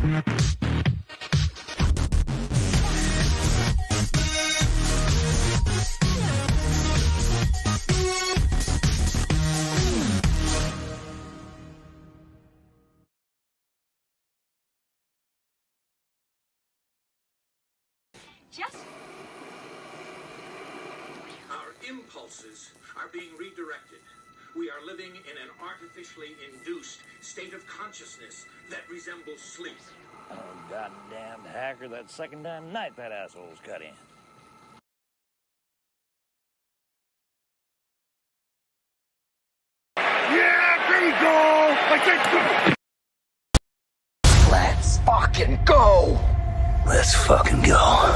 Our impulses are being redirected. We are living in an artificially induced state of consciousness that resembles sleep. Oh, goddamn hacker, that second time tonight that asshole's cut in. Yeah, there you go! I said... Let's fucking go! Let's fucking go.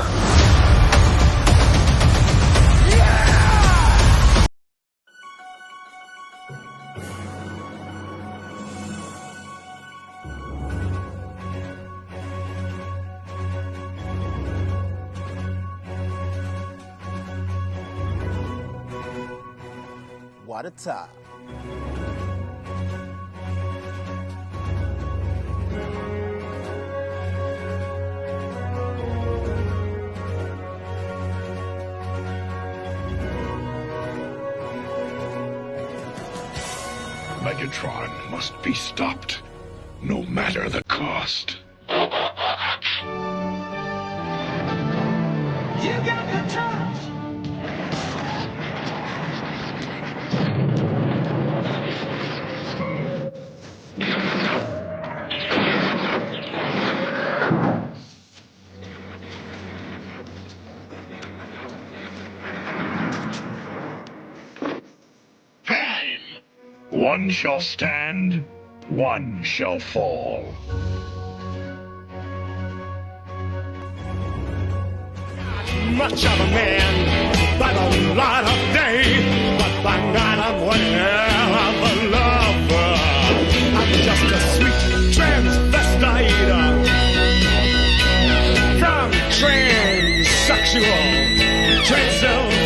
What a time. Megatron must be stopped, no matter the cost. You got the touch! One shall stand, one shall fall. Much of a man by the light of day, but by night I'm one hell of a lover. I'm just a sweet transvestite from transsexual Transylvania.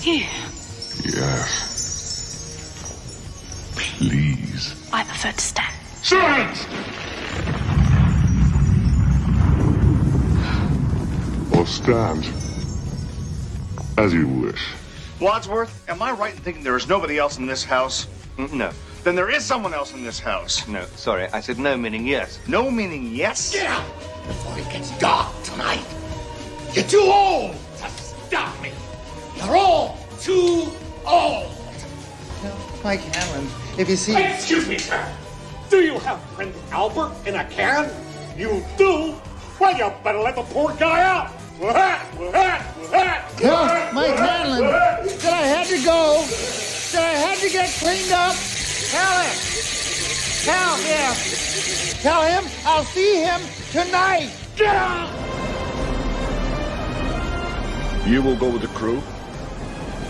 Here. Yes. Please. I prefer to stand. Silence! Or stand. As you wish. Wadsworth, am I right in thinking there is nobody else in this house? No. Then there is someone else in this house. No, sorry. I said no, meaning yes. No meaning yes? Get out before it gets dark tonight. You're too old to stop me. You're all too old. Mike Hanlon, if you see... Excuse me, sir. Do you have Prince Albert in a can? You do? Well, you better let the poor guy out. Yeah, Mike Hanlon, that I had to go, that I had to get cleaned up. Tell him I'll see him tonight. Get out! You will go with the crew.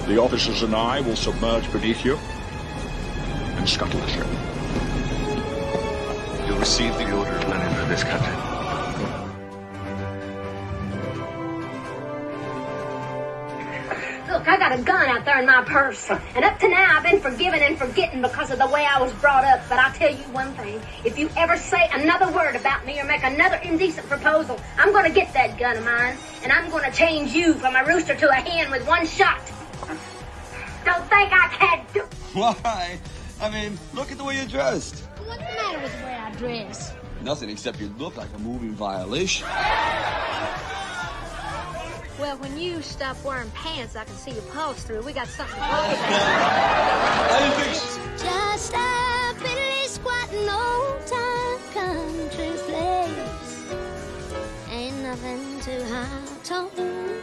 The officers and I will submerge beneath you and scuttle the ship. You'll receive the order of Lenin for this country. Look, I got a gun out there in my purse. And up to now, I've been forgiven and forgetting because of the way I was brought up. But I'll tell you one thing. If you ever say another word about me or make another indecent proposal, I'm going to get that gun of mine. And I'm going to change you from a rooster to a hen with one shot. Don't think I can't do... Why? I mean, look at the way you're dressed. What's the matter with the way I dress? Nothing except you look like a moving violation. Well, when you stop wearing pants, I can see your pulse through. We got something to talk about. Just a piddly squatting old-time country place. Ain't nothing too high to hold.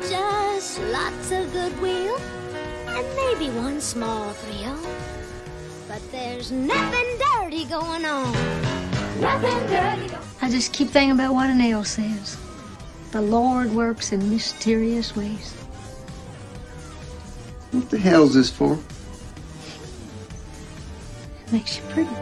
Just lots of goodwill and maybe one small thrill. But there's nothing dirty going on. Nothing dirty. I just keep thinking about what an ale says. The Lord works in mysterious ways. What the hell's this for? It makes you pretty.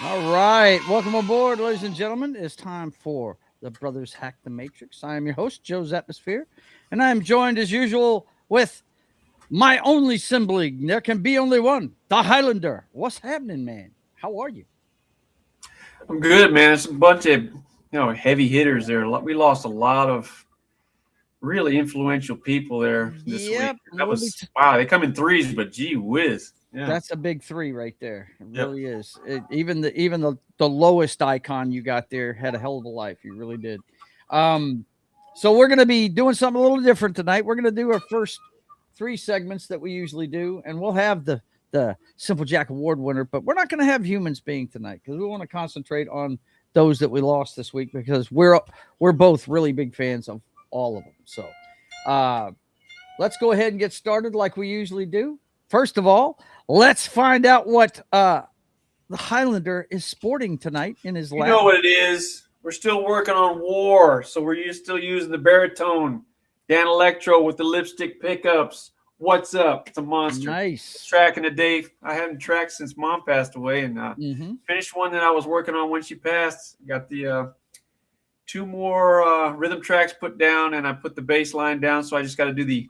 All right. Welcome aboard, ladies and gentlemen. It's time for the Brothers Hack the Matrix. I am your host, Joe's Atmosphere, and I am joined as usual with my only sibling. There can be only one, the Hylunder. What's happening, man? How are you? I'm good, man. It's a bunch of heavy hitters there. We lost a lot of really influential people there this week. That was wow. They come in threes, but gee whiz. Yeah. That's a big three right there. It really is. Even the lowest icon you got there had a hell of a life. You really did. So we're going to be doing something a little different tonight. We're going to do our first 3 segments that we usually do, and we'll have the Simple Jack Award winner, but we're not going to have humans being tonight because we want to concentrate on those that we lost this week because we're both really big fans of all of them. So let's go ahead and get started like we usually do. First of all, let's find out what the Hylunder is sporting tonight in his lap. You know what it is? We're still working on War, so we're still using the baritone. Dan Electro with the lipstick pickups. What's up? It's a monster. Nice. Tracking a day. I haven't tracked since Mom passed away, and finished one that I was working on when she passed. Got the 2 more rhythm tracks put down, and I put the bass line down, so I just got to do the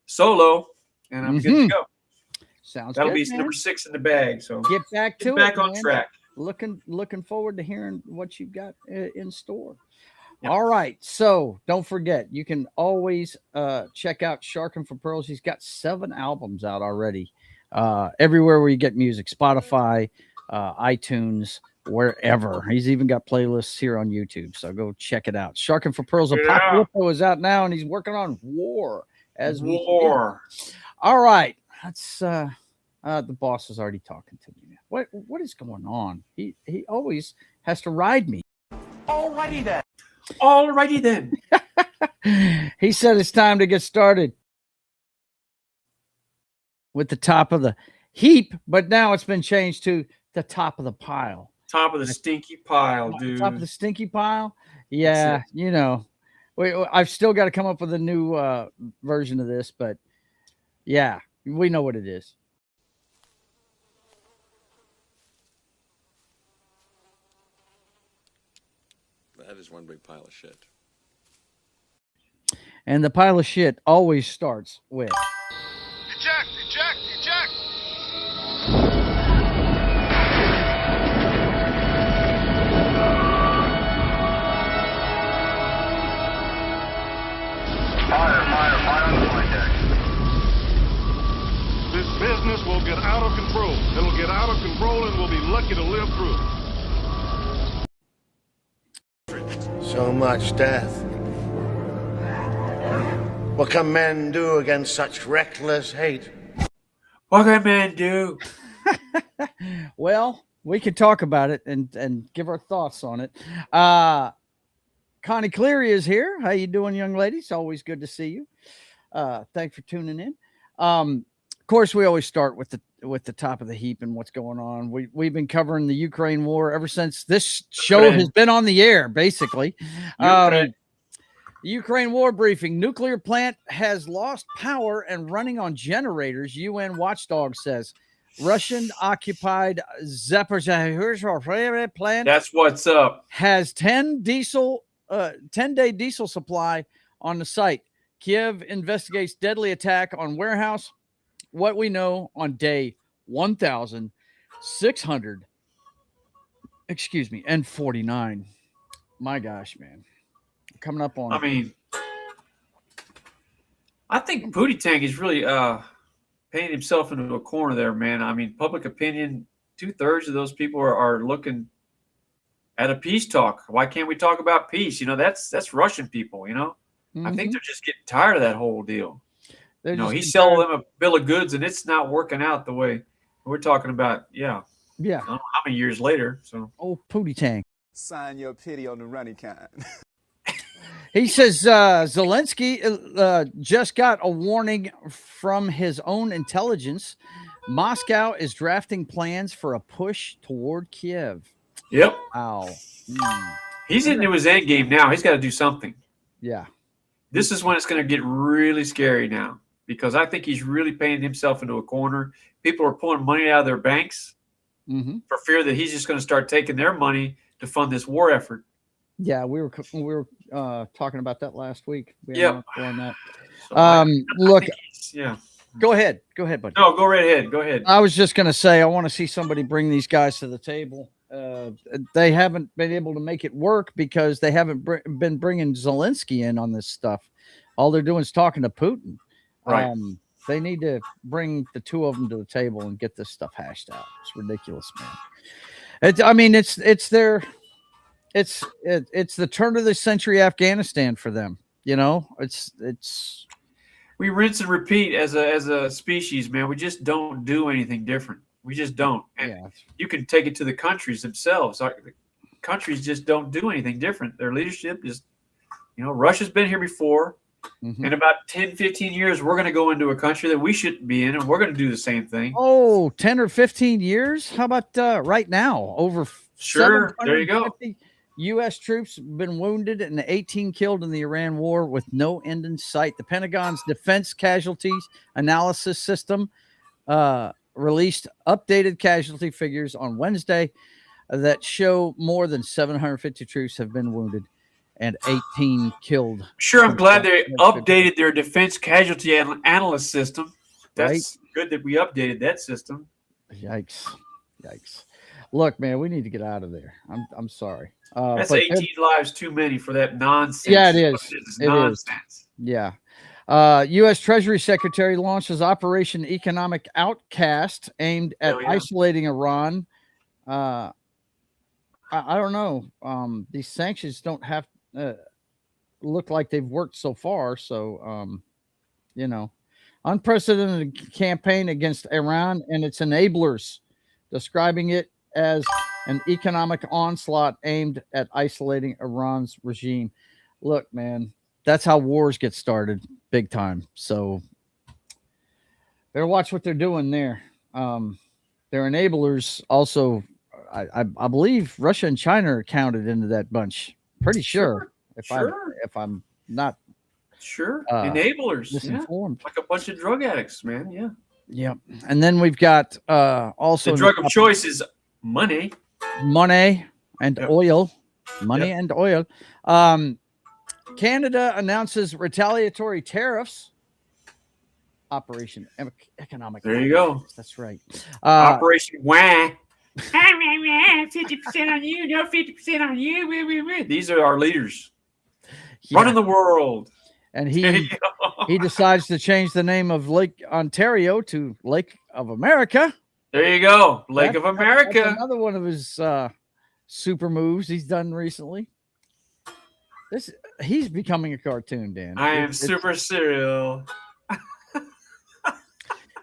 solo. And I'm good to go. That'll be number 6 in the bag. So get back to back on track. Looking forward to hearing what you've got in store. Yep. All right. So don't forget, you can always check out Sharkin' for Pearls. He's got 7 albums out already. Everywhere where you get music, Spotify, iTunes, wherever. He's even got playlists here on YouTube. So go check it out. Sharkin' for Pearls. Apocalypto is out now, and he's working on War as War. All right, that's the boss is already talking to me. What is going on? He always has to ride me. Alrighty then. He said it's time to get started with the top of the heap, but now it's been changed to the top of the pile. Top of the stinky pile, dude. Top of the stinky pile. Yeah, I've still got to come up with a new version of this, but yeah, we know what it is. That is one big pile of shit. And the pile of shit always starts with Eject! Fire on the flight deck. This business will get out of control. It'll get out of control and we'll be lucky to live through it. So much death. What can men do against such reckless hate? What can men do? Well, we could talk about it and give our thoughts on it. Connie Cleary is here. How you doing, young ladies? Always good to see you. Thanks for tuning in. Of course, we always start with the top of the heap and what's going on. We've been covering the Ukraine war ever since this show has been on the air, basically. Ukraine war briefing. Nuclear plant has lost power and running on generators. UN watchdog says Russian-occupied Zaporizhzhia plant. That's what's up. Has 10-day diesel supply on the site. Kiev investigates deadly attack on warehouse. What we know on day 1,649. My gosh, man. Coming up on. I think Booty Tank is really painting himself into a corner there, man. I mean, public opinion, 2/3 of those people are looking at a peace talk. Why can't we talk about peace? That's Russian people, I think they're just getting tired of that whole deal. He's selling them a bill of goods, and it's not working out the way we're talking about. Yeah. I don't know how many years later. So. Oh, Booty Tank. Sign your pity on the running kind. He says Zelensky just got a warning from his own intelligence. Moscow is drafting plans for a push toward Kiev. Yep. Wow. He's into his end game now. He's got to do something. Yeah. This is when it's going to get really scary now, because I think he's really painting himself into a corner. People are pulling money out of their banks for fear that he's just going to start taking their money to fund this war effort. Yeah, we were talking about that last week. Yep. On that. So Look, yeah. Go ahead, buddy. No, go right ahead. Go ahead. I was just going to say, I want to see somebody bring these guys to the table. They haven't been able to make it work because they haven't been bringing Zelensky in on this stuff. All they're doing is talking to Putin. Right. They need to bring the two of them to the table and get this stuff hashed out. It's ridiculous, man. It's the turn of the century Afghanistan for them. You know, it's. We rinse and repeat as a species, man. We just don't do anything different. We just don't. And you can take it to the countries themselves. The countries just don't do anything different. Their leadership is, Russia's been here before. Mm-hmm. In about 10, 15 years, we're going to go into a country that we shouldn't be in, and we're going to do the same thing. Oh, 10 or 15 years? How about right now? Over Sure, there you go. U.S. troops have been wounded and 18 killed in the Iran war with no end in sight. The Pentagon's Defense Casualties Analysis System released updated casualty figures on Wednesday that show more than 750 troops have been wounded and 18 killed. Sure, I'm glad they updated their defense casualty analyst system. That's good that we updated that system. Yikes. Look, man, we need to get out of there. I'm sorry. That's 18 lives too many for that nonsense. Yeah, it is. It's nonsense. Yeah. U.S. Treasury Secretary launches Operation Economic Outcast aimed at isolating Iran. I don't know. These sanctions don't have look like they've worked so far. So, unprecedented campaign against Iran and its enablers, describing it as an economic onslaught aimed at isolating Iran's regime. Look, man, that's how wars get started, big time. So better watch what they're doing there. Their enablers also, I believe Russia and China are counted into that bunch. Pretty sure. If I'm not enablers, misinformed. Like a bunch of drug addicts, man. Yeah. Yep. And then we've got also the drug of choice is money and oil. Money and oil. Canada announces retaliatory tariffs. Operation Economic. There you go. That's right. Operation Wah. 50% on you, no 50% on you. These are our leaders running the world. And he decides to change the name of Lake Ontario to Lake of America. There you go. Lake of America. That's another one of his super moves he's done recently. He's becoming a cartoon, Dan. I am super serial.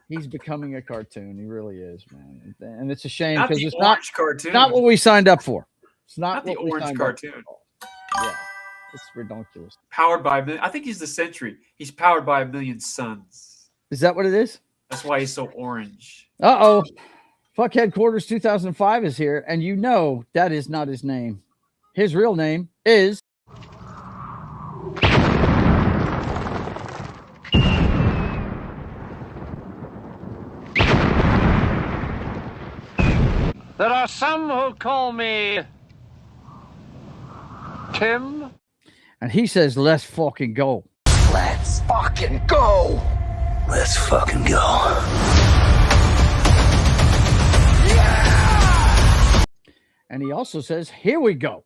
He's becoming a cartoon. He really is, man. And it's a shame because it's not what we signed up for. It's not the orange cartoon. Yeah, it's ridiculous. Powered by I think he's the Sentry. He's powered by 1 million suns. Is that what it is? That's why he's so orange. Uh-oh. Fuck Headquarters 2005 is here, and that is not his name. His real name is... There are some who call me Tim. And he says, let's fucking go. Let's fucking go. Let's fucking go. Yeah! And he also says, here we go.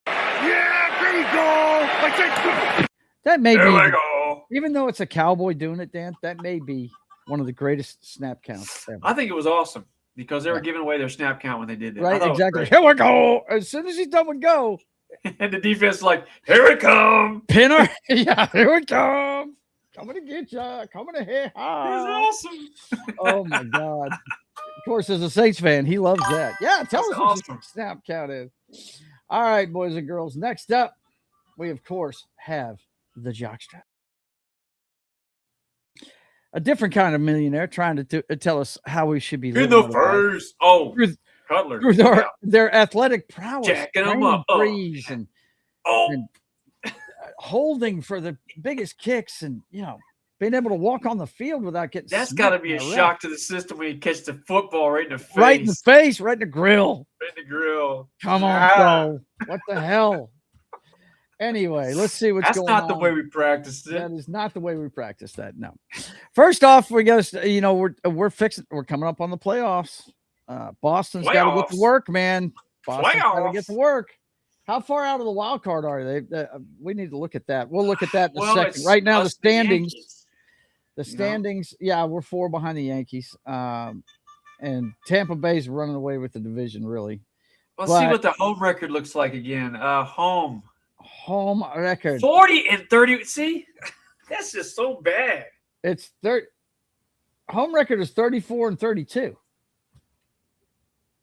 Yeah, here we go. That may there be, we go. Even though it's a cowboy doing it, Dan, that may be one of the greatest snap counts ever. I think it was awesome. Because they were giving away their snap count when they did that. Right, exactly. Here we go. As soon as he's done with go. And the defense like, here we come. Pinner. Yeah, here we come. Coming to get you. Coming to hit. It was awesome. Oh, my God. Of course, as a Saints fan, he loves that. Yeah, tell us what the snap count is. All right, boys and girls. Next up, we, of course, have the jockstrap. A different kind of millionaire trying to tell us how we should be living. In the first. Oh, Cutler. Through their athletic prowess. Jacking them up. And holding for the biggest kicks and, being able to walk on the field without getting That's got to be a shock to the system when you catch the football right in the face. Right in the face, right in the grill. Right in the grill. Come on, bro. What the hell? Anyway, let's see what's going on. That's not the way we practice it. That is not the way we practice that. No. First off, we got to, we're coming up on the playoffs. Boston's got to get to work, man. Boston's got to get to work. How far out of the wild card are they? We need to look at that. We'll look at that in a second. Right now, the standings. The standings, we're 4 behind the Yankees. And Tampa Bay's running away with the division, really. Let's see what the home record looks like again. Home record 40-30. See, that's just so bad. It's home record is 34-32.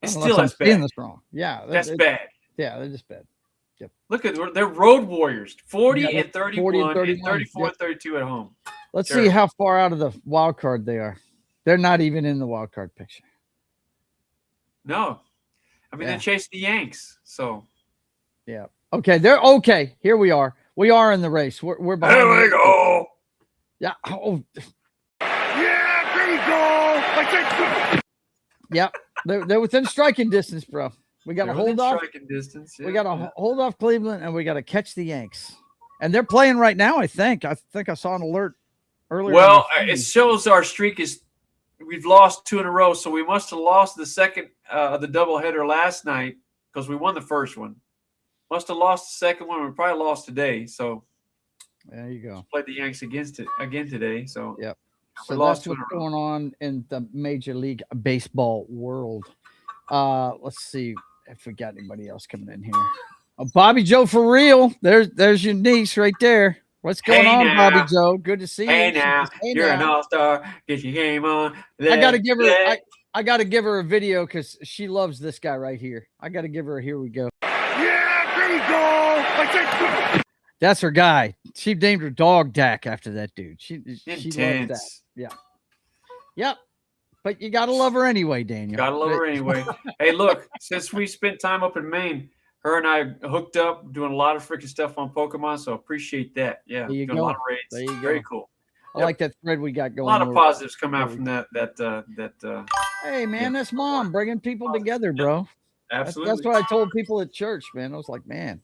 It's still as bad. That's wrong. Yeah, that's bad. Yeah, they're just bad. Yep. Look at they're road warriors. 40-31 and 34-32 at home. Let's see how far out of the wild card they are. They're not even in the wild card picture. No, I mean they're chasing the Yanks. So, yeah. Okay, they're okay. Here we are. We are in the race. We're behind. There we go. Yeah. Oh. Yeah, there you go. Yeah, they're within striking distance, bro. We got to hold off. Striking distance. Yeah. We got to hold off Cleveland, and we got to catch the Yanks. And they're playing right now. I think I saw an alert earlier. Well, it shows our streak is. We've lost 2 in a row, so we must have lost the second of the doubleheader last night because we won the first one. Must have lost the second one. We probably lost today. So there you go. Played the Yanks again today. So yep. So that's what's going on in the Major League Baseball world. Let's see if we got anybody else coming in here. Oh, Bobby Joe for real. There's your niece right there. What's going on, now. Bobby Joe? Good to see you. Hey now, you're an all-star. Get your game on. I gotta give her. I gotta give her a video because she loves this guy right here. I gotta give her. Here we go. Yeah, there you go. That's her guy. She named her dog Dak after that dude. She loves that. Yeah. Yep. But you gotta love her anyway, Daniel. Gotta love her anyway. Hey, look, since we spent time up in Maine, her and I hooked up, doing a lot of freaking stuff on Pokemon, so appreciate that. Yeah, there you doing go. a lot of raids. There you go. Very cool. I like that thread we got going. A lot of positives come out from that. Hey, man, that's mom bringing people together, bro. Absolutely. That's what I told people at church, man. I was like, man,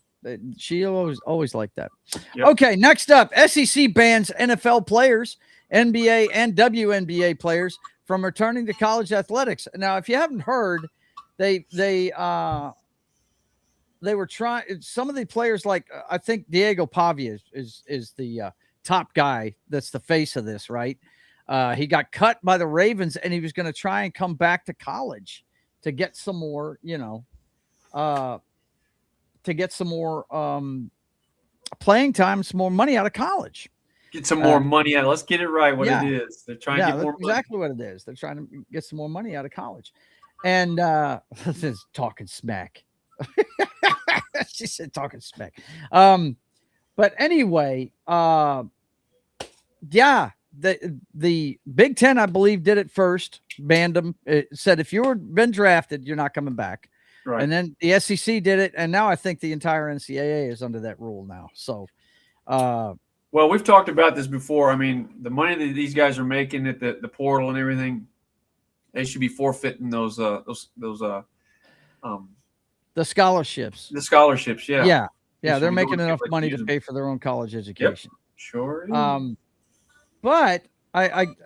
she always like that. Yep. Okay, next up, SEC bans NFL players, NBA and WNBA players from returning to college athletics. Now, if you haven't heard, they were trying. Some of the players, like I think Diego Pavia is the top guy. That's the face of this, right? He got cut by the Ravens, and he was going to try and come back to college to get some more, playing time, some more money out of college. Get some more money out. Let's get it right. What it is. They're trying to get more money. Exactly what it is. They're trying to get some more money out of college. And this is talking smack. She said talking smack. But anyway, the Big Ten, I believe, did it first, banned them. It said if you've been drafted, you're not coming back. Right. And then the SEC did it, and now I think the entire NCAA is under that rule now. So, well, we've talked about this before. I mean, the money that these guys are making at the portal and everything, they should be forfeiting those the scholarships. The scholarships, yeah. Yeah, they're making enough money to pay for their own college education. Yep. Sure. But everything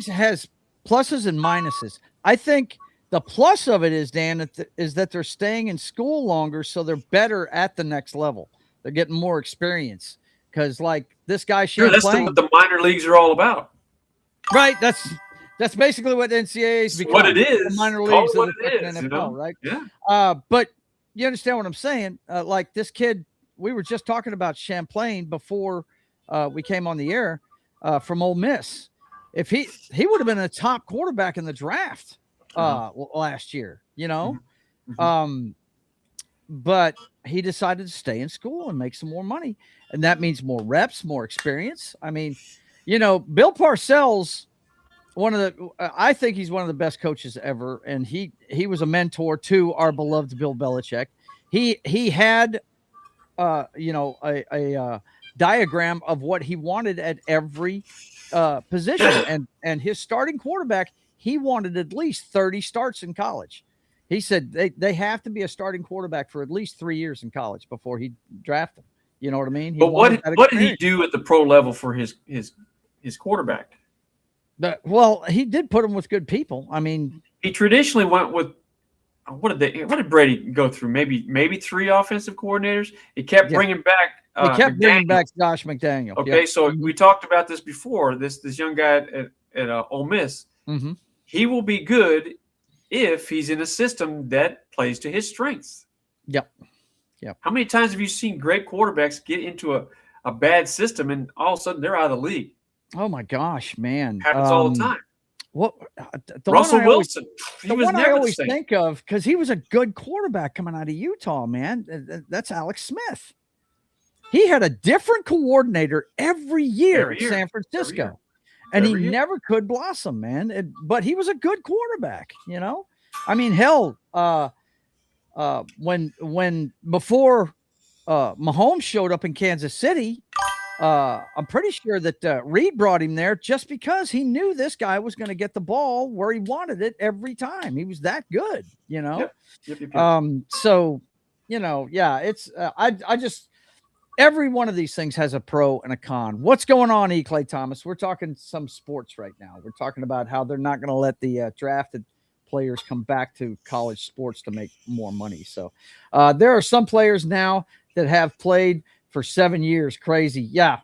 has pluses and minuses. I think the plus of it is, Dan, is that they're staying in school longer, so they're better at the next level. They're getting more experience because, like, this guy that's what the minor leagues are all about. Right. That's basically what the NCAA is becoming. What it is. The minor leagues of the NFL, right? Yeah. But you understand what I'm saying? Like this kid, we were just talking about Champlain before we came on the air from Ole Miss. If he would have been a top quarterback in the draft last year, Mm-hmm. But he decided to stay in school and make some more money. And that means more reps, more experience. I mean, Bill Parcells, I think he's one of the best coaches ever. And he was a mentor to our beloved Bill Belichick. He had, a diagram of what he wanted at every position. And his starting quarterback, he wanted at least 30 starts in college. He said they have to be a starting quarterback for at least 3 years in college before he draft them. You know what I mean? But what did he do at the pro level for his quarterback? Well, he did put him with good people. I mean, he traditionally went with what did Brady go through? Maybe 3 offensive coordinators. He kept bringing back. He kept bringing back Josh McDaniel. Okay, so we talked about this before. This young guy at Ole Miss. Mm-hmm. He will be good if he's in a system that plays to his strengths. Yep. How many times have you seen great quarterbacks get into a bad system and all of a sudden they're out of the league? Oh my gosh, man! Happens all the time. What Russell Wilson? The one I always think of, because he was a good quarterback coming out of Utah, man. That's Alex Smith. He had a different coordinator every year at San Francisco, and he never could blossom, man. But he was a good quarterback, you know. I mean, hell, when before Mahomes showed up in Kansas City, I'm pretty sure that Reed brought him there just because he knew this guy was going to get the ball where he wanted it every time. He was that good, you know. Yep. So, you know, yeah, it's I just every one of these things has a pro and a con. What's going on, E. Clay Thomas? We're talking some sports right now. We're talking about how they're not going to let the drafted players come back to college sports to make more money. So there are some players now that have played for 7 years. Crazy. Yeah,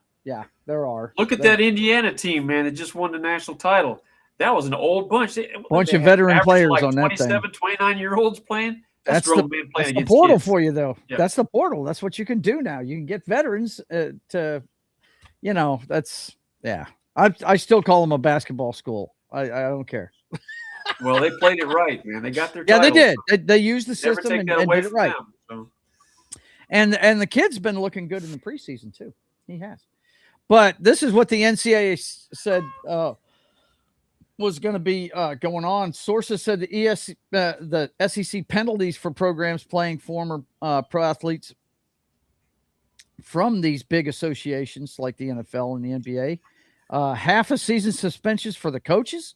there are. Look at that Indiana team, man, that just won the national title. That was an old bunch. Bunch of veteran players on that 27, 29-year-olds playing. That's the portal for you, though. Yep. That's the portal. That's what you can do now. You can get veterans to, you know, that's, yeah. I still call them a basketball school. I don't care. Well, they played it right, man. They got their title. Yeah, they did. They used the system and did it right. Them, so. And the kid's been looking good in the preseason, too. He has. But this is what the NCAA said was going to be going on. Sources said the SEC penalties for programs playing former pro athletes from these big associations like the NFL and the NBA, half a season suspensions for the coaches,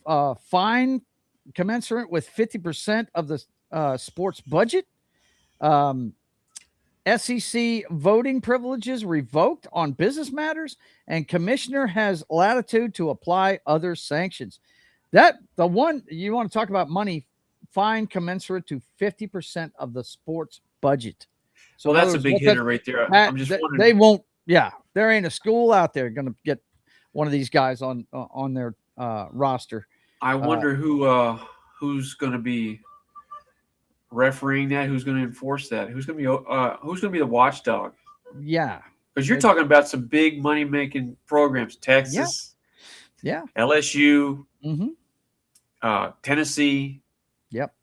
fine commensurate with 50% of the sports budget, SEC voting privileges revoked on business matters, and commissioner has latitude to apply other sanctions. That the one you want to talk about money, fine commensurate to 50% of the sports budget. So that's a big hitter right there. I'm just wondering. They won't. Yeah, there ain't a school out there going to get one of these guys on their roster. I wonder who's going to be refereeing that, who's going to enforce that, who's going to be the watchdog. Yeah, because you're talking about some big money making programs. Texas, yeah, LSU, mm-hmm. Tennessee, yep.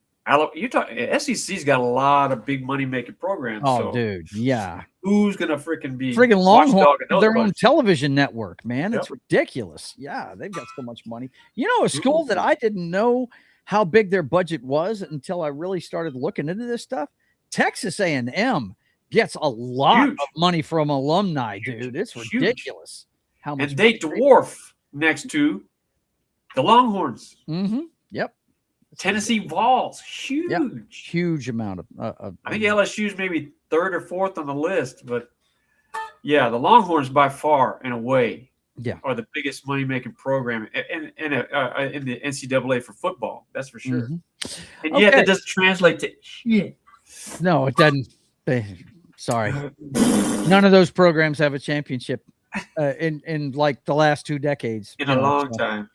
You're talking SEC's got a lot of big money making programs. Oh, so dude, yeah. Who's gonna be Longhorn? Their own television network, man. Yep. It's ridiculous. Yeah, they've got so much money. You know, a school that I didn't know how big their budget was until I really started looking into this stuff. Texas A&M gets a lot of money from alumni, dude. It's ridiculous how much. And they dwarf next to the Longhorns. Mm-hmm. Yep. Tennessee Vols, huge. Yep. Huge amount of I think LSU's maybe third or fourth on the list, but yeah, the Longhorns by far and away are the biggest money-making program in the NCAA for football. That's for sure. Mm-hmm. And yet that doesn't translate to shit. No, it doesn't. Sorry. None of those programs have a championship in like the last 2 decades. In a long time.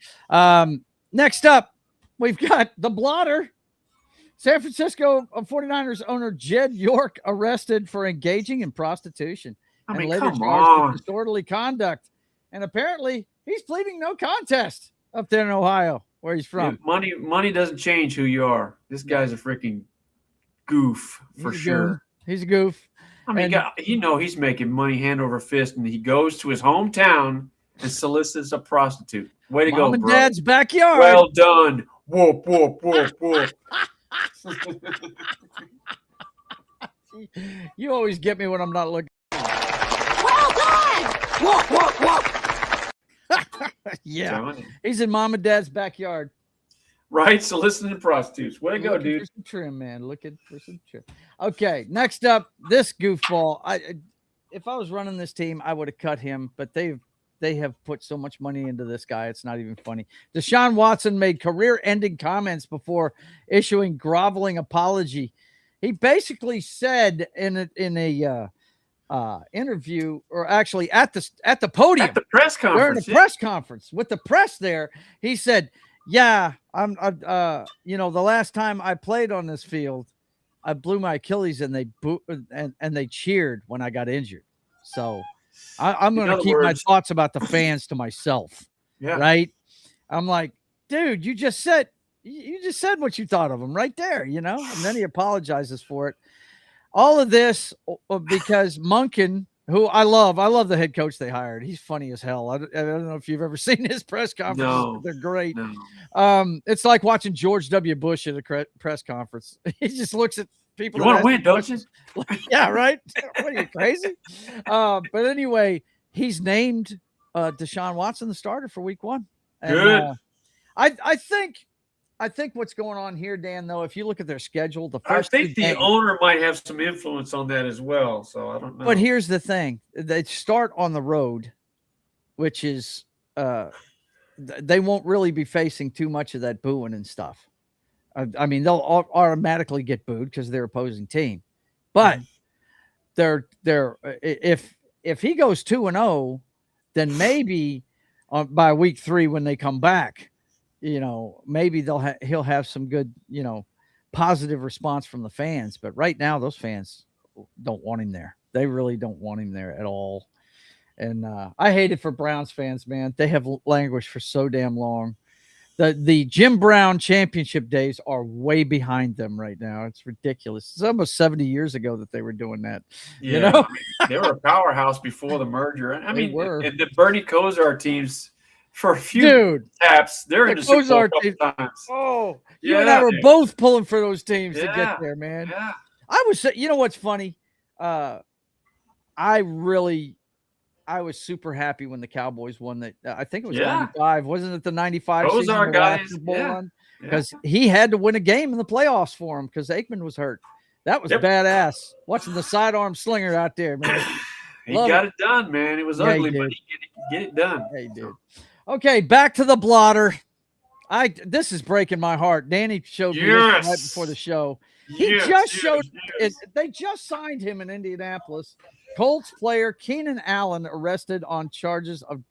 Next up, we've got the blotter. San Francisco 49ers owner Jed York arrested for engaging in prostitution and later charged with disorderly conduct. And apparently, he's pleading no contest up there in Ohio, where he's from. Dude, money doesn't change who you are. This guy's a freaking goof for sure. He's a goof. I mean, he's making money hand over fist, and he goes to his hometown and solicits a prostitute. Way to go, bro. Mom and Dad's backyard. Well done. Whoop, whoop, whoop, whoop. You always get me when I'm not looking. Well done! Yeah, he's in mom and dad's backyard. Right, soliciting prostitutes. Way to go, Looking dude. for some trim, man. Looking for some trim. Okay, next up, this goofball. If I was running this team, I would have cut him, but they have put so much money into this guy, it's not even funny. Deshaun Watson made career-ending comments before issuing groveling apology. He basically said in a interview, or actually at the podium, at the press conference, during the press conference with the press there, he said, "Yeah, the last time I played on this field, I blew my Achilles and they and they cheered when I got injured. So I'm going to keep my thoughts about the fans to myself." Yeah. Right. I'm like, dude, you just said what you thought of him right there, and then he apologizes for it. All of this because Monken, who I love the head coach they hired. He's funny as hell. I don't know if you've ever seen his press conferences. No, they're great. No. It's like watching George W. Bush at a press conference. He just looks at people. You want to win, don't you? Yeah, right. What are you, crazy? But anyway, he's named Deshaun Watson the starter for Week 1. And, good. I think what's going on here, Dan, though, if you look at their schedule, the first I think the owner might have some influence on that as well. So I don't know. But here's the thing. They start on the road, which is they won't really be facing too much of that booing and stuff. I mean, they'll automatically get booed because they're opposing team. But they're if he goes 2-0, then maybe by week 3 when they come back, maybe he'll have some good, positive response from the fans. But right now, those fans don't want him there. They really don't want him there at all. And I hate it for Browns fans, man. They have languished for so damn long. The Jim Brown championship days are way behind them right now. It's ridiculous. It's almost 70 years ago that they were doing that. Yeah, I mean, they were a powerhouse before the merger. I mean, and the Bernie Kosar teams, for a few taps, they're in the Super Bowl a couple times. Oh, you and I were both pulling for those teams to get there, man. Yeah. I was, what's funny? I was super happy when the Cowboys won that. I think it was 95. Wasn't it the 95 Those season? are guys. Because he had to win a game in the playoffs for him because Aikman was hurt. That was badass. Watching the sidearm slinger out there, man. He got it done, man. It was ugly, but he get it done. Yeah, he did. Okay, back to the blotter. This is breaking my heart. Danny showed me this right before the show. He just showed it. They just signed him in Indianapolis. Colts player Keenan Allen arrested on charges of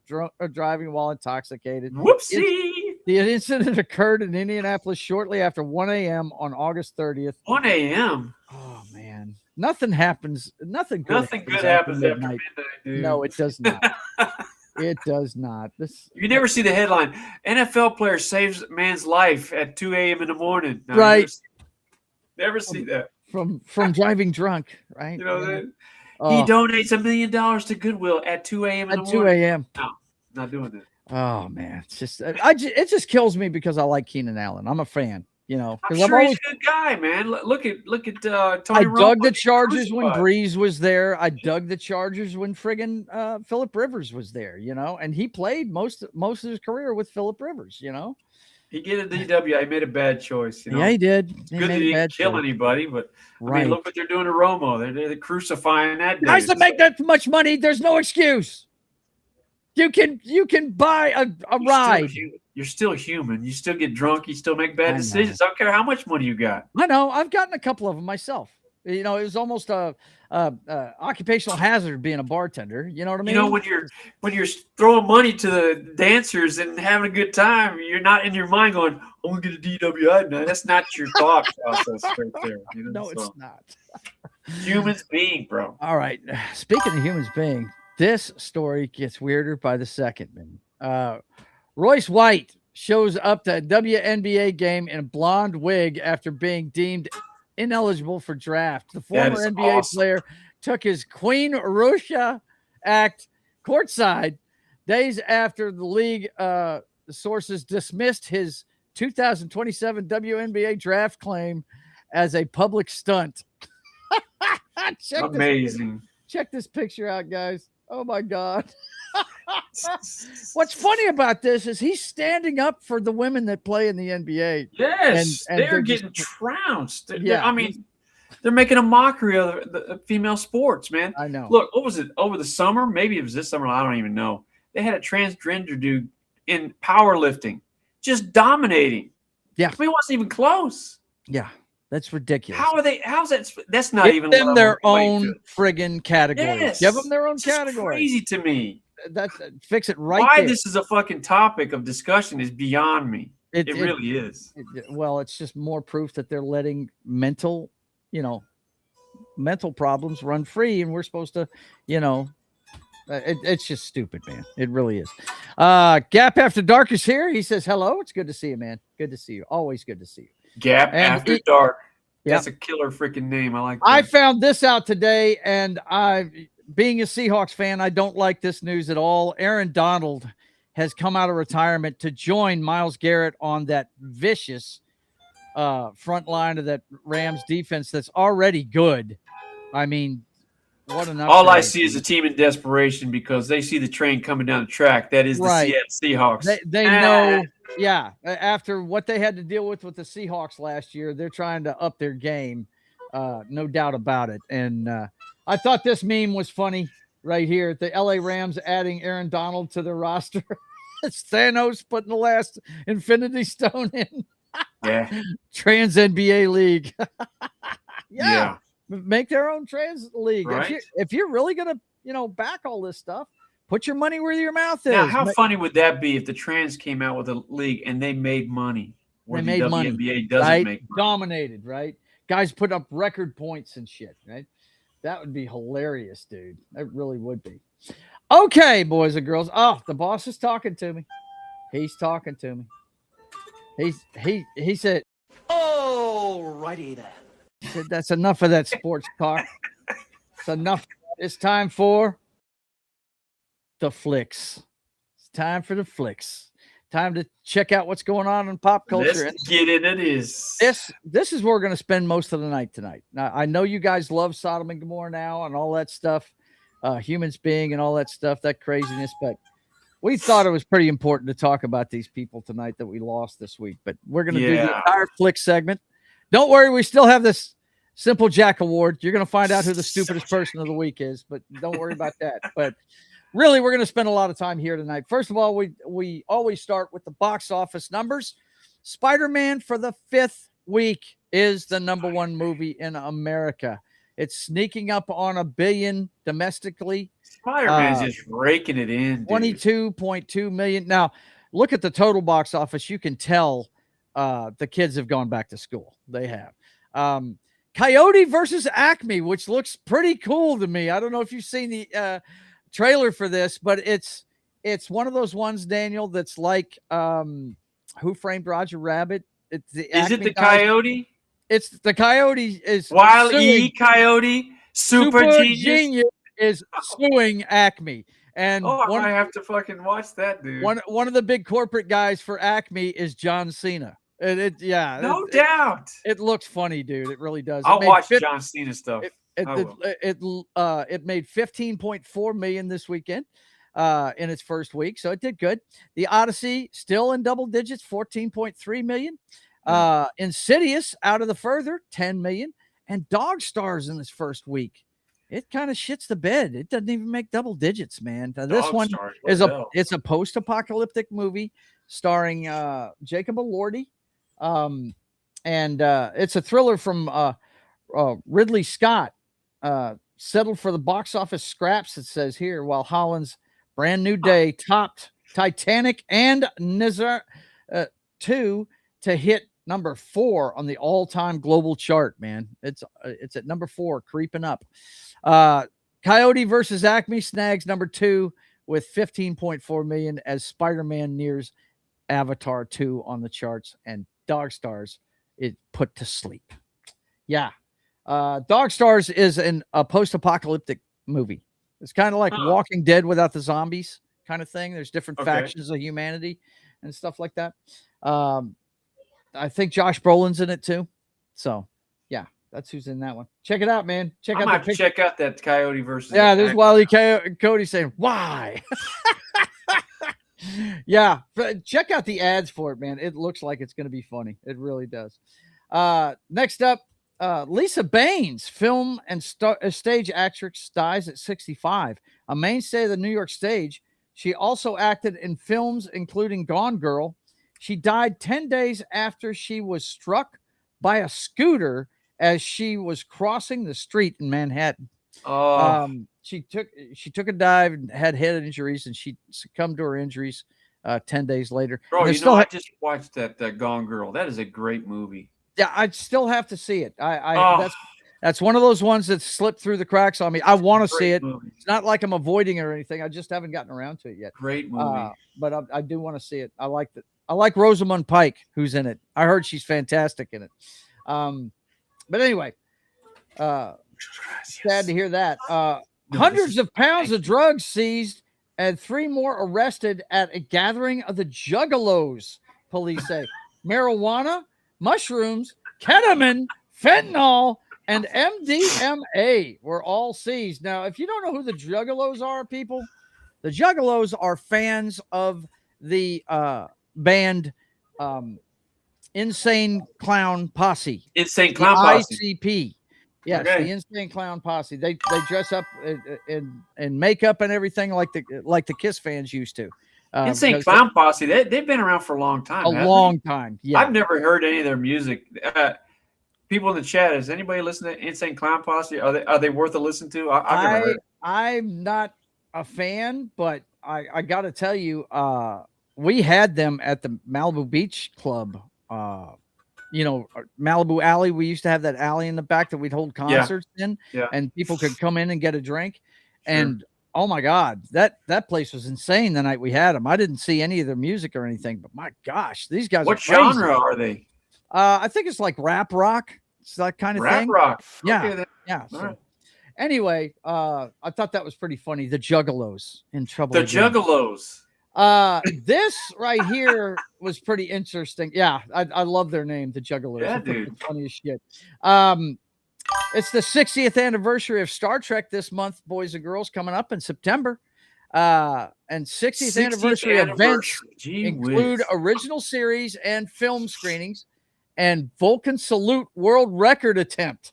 driving while intoxicated. Whoopsie! The incident occurred in Indianapolis shortly after 1 a.m. on August 30th. 1 a.m. Oh man, nothing happens. Nothing good happens after midnight, dude. No, it does not. It does not. You never see the headline: NFL player saves man's life at 2 a.m. in the morning. No, right. Never see that from driving drunk. Right. He donates $1 million to Goodwill at 2 a.m. in the morning. 2 a.m. No, not doing that. Oh man, it's just it just kills me because I like Keenan Allen. I'm a fan. I'm sure he's a good guy, man. Look at Tony Romo. I dug the Chargers when Breeze was there. I dug the Chargers when friggin' Phillip Rivers was there. And he played most of his career with Phillip Rivers. He get a DW. He made a bad choice. Yeah, he did. It's good that he didn't kill anybody, but I mean, look what they're doing to Romo. They're crucifying that guys that make that much money. There's no excuse. You can buy a ride. You're still human. You still get drunk. You still make bad decisions. I don't care how much money you got. I know. I've gotten a couple of them myself. It was almost a occupational hazard being a bartender. You know what I mean? When you're throwing money to the dancers and having a good time, you're not in your mind going, "I'm gonna get a DWI tonight." That's not your thought process right there. No, it's not. Humans being, bro. All right. Speaking of humans being, this story gets weirder by the second, man. Royce White shows up to a WNBA game in a blonde wig after being deemed ineligible for draft. The former NBA player took his Queen Russia act courtside days after the league sources dismissed his 2027 WNBA draft claim as a public stunt. Amazing. Check this picture out, guys. Oh my God. What's funny about this is he's standing up for the women that play in the NBA. Yes, and they're getting trounced. Yeah, I mean, they're making a mockery of the female sports, man. I know. Look, what was it over the summer? Maybe it was this summer. I don't even know. They had a transgender dude in powerlifting, just dominating. Yeah, I mean, it wasn't even close. Yeah, that's ridiculous. How are they? How's that? That's not Give even them what their I'm relating own to. friggin' category. Yes, Give them their own it's just category. Crazy to me. That's fix it right Why there. this is a fucking topic of discussion is beyond me. It really is. Well, it's just more proof that they're letting mental problems run free, and we're supposed to, it's just stupid, man. It really is. Gap After Dark is here. He says, hello. It's good to see you, man. Good to see you. Always good to see you. Gap After Dark. Yep. That's a killer freaking name. I like that. I found this out today, and being a Seahawks fan, I don't like this news at all. Aaron Donald has come out of retirement to join Myles Garrett on that vicious front line of that Rams defense that's already good. I mean, what an upgrade. All I see is a team in desperation because they see the train coming down the track. That is the Seattle Seahawks. They know, after what they had to deal with the Seahawks last year, they're trying to up their game, no doubt about it. And I thought this meme was funny right here. The LA Rams adding Aaron Donald to their roster. It's Thanos putting the last Infinity Stone in. Yeah. Trans NBA League. Yeah. Make their own trans league. Right. If you're really gonna, back all this stuff, put your money where your mouth is. Now, how funny would that be if the trans came out with a league and they made money? They made money. WNBA doesn't right? make money. Dominated, right? Guys put up record points and shit, right? That would be hilarious, dude. That really would be. Okay, boys and girls. Oh, the boss is talking to me. He's talking to me. He said, Alrighty then. he said, that's enough of that sports talk. It's enough. It's time for the flicks. It's time for the flicks. Time to check out what's going on in pop culture. Let's get into this. This is where we're going to spend most of the night tonight. Now, I know you guys love Sodom and Gomorrah now and all that stuff, humans being and all that stuff, that craziness. But we thought it was pretty important to talk about these people tonight that we lost this week. But we're going to do the entire flick segment. Don't worry, we still have this Simple Jack Award. You're going to find out who the stupidest person of the week is, but don't worry about that. But really, we're going to spend a lot of time here tonight. First of all, we always start with the box office numbers. Spider-Man for the 5th week is the number one movie in America. It's sneaking up on $1 billion domestically. Spider-Man's just raking it in, dude. 22.2 million. Now, look at the total box office. You can tell the kids have gone back to school. They have. Coyote versus Acme, which looks pretty cool to me. I don't know if you've seen the trailer for this, but it's one of those ones, Daniel, that's like Who Framed Roger Rabbit. Is it the Coyote? It's the Coyote is Wile E. Coyote, Super Genius is suing Acme. And I have to fucking watch that, dude. One of the big corporate guys for Acme is John Cena. No doubt. It looks funny, dude. It really does. I'll watch John Cena stuff. It made $15.4 million this weekend in its first week, so it did good. The Odyssey still in double digits, 14.3 million. Insidious out of the further, 10 million. And Dog Stars in this first week, it kind of shits the bed. It doesn't even make double digits, man. This one is a post-apocalyptic movie starring Jacob Elordi, and it's a thriller from Ridley Scott. Settled for the box office scraps, it says here, while Holland's Brand New Day topped Titanic and Nazar 2 to hit number 4 on the all-time global chart, man. It's at number 4, creeping up. Coyote versus Acme snags number 2 with 15.4 million as Spider-Man nears Avatar 2 on the charts, and Dog Stars is put to sleep. Yeah. Dog Stars is a post-apocalyptic movie. It's kind of like Walking Dead without the zombies kind of thing. There's different factions of humanity and stuff like that. I think Josh Brolin's in it too. So, yeah, that's who's in that one. Check it out, man. Check out that Coyote versus. Yeah, there's Wile E. Coyote saying, why? Yeah, but check out the ads for it, man. It looks like it's going to be funny. It really does. Next up, Lisa Baines, film and stage actress, dies at 65. A mainstay of the New York stage, she also acted in films including Gone Girl. She died 10 days after she was struck by a scooter as she was crossing the street in Manhattan. She took a dive and had head injuries, and she succumbed to her injuries 10 days later. Bro, I just watched that Gone Girl. That is a great movie. Yeah, I still have to see it. That's one of those ones that slipped through the cracks on me. I want to see it. Movie. It's not like I'm avoiding it or anything. I just haven't gotten around to it yet. Great movie. But I do want to see it. I like that. I like Rosamund Pike, who's in it. I heard she's fantastic in it. But anyway, sad to hear that. Hundreds of pounds of drugs seized and 3 more arrested at a gathering of the Juggalos, police say. Marijuana, mushrooms, ketamine, fentanyl, and MDMA were all seized. Now, if you don't know who the Juggalos are, people, the Juggalos are fans of the band Insane Clown Posse. Insane Clown Posse. ICP. Yes, Okay. the Insane Clown Posse. They dress up in makeup and everything like the Kiss fans used to. Insane Clown Posse. They've been around for a long time. Time. Yeah, I've never heard any of their music. People in the chat, has anybody listened to Insane Clown Posse? Are they worth a listen to? I've never heard. I'm not a fan, but I got to tell you, we had them at the Malibu Beach Club. Malibu Alley. We used to have that alley in the back that we'd hold concerts in, and people could come in and get a drink. Sure. And oh my God, that place was insane the night we had them. I didn't see any of their music or anything, but my gosh, these guys. What are crazy. genre are they? I think it's like rap rock. It's that kind of thing. Rap rock. Yeah. Okay, Yeah. So, right. Anyway, I thought that was pretty funny. The Juggalos in trouble. The again. Juggalos. This right here was pretty interesting. Yeah, I love their name, the Juggalos. Yeah, They're dude. funny as shit. It's the 60th anniversary of Star Trek this month, boys and girls, coming up in September. And 60th anniversary events include original series and film screenings and Vulcan Salute world record attempt.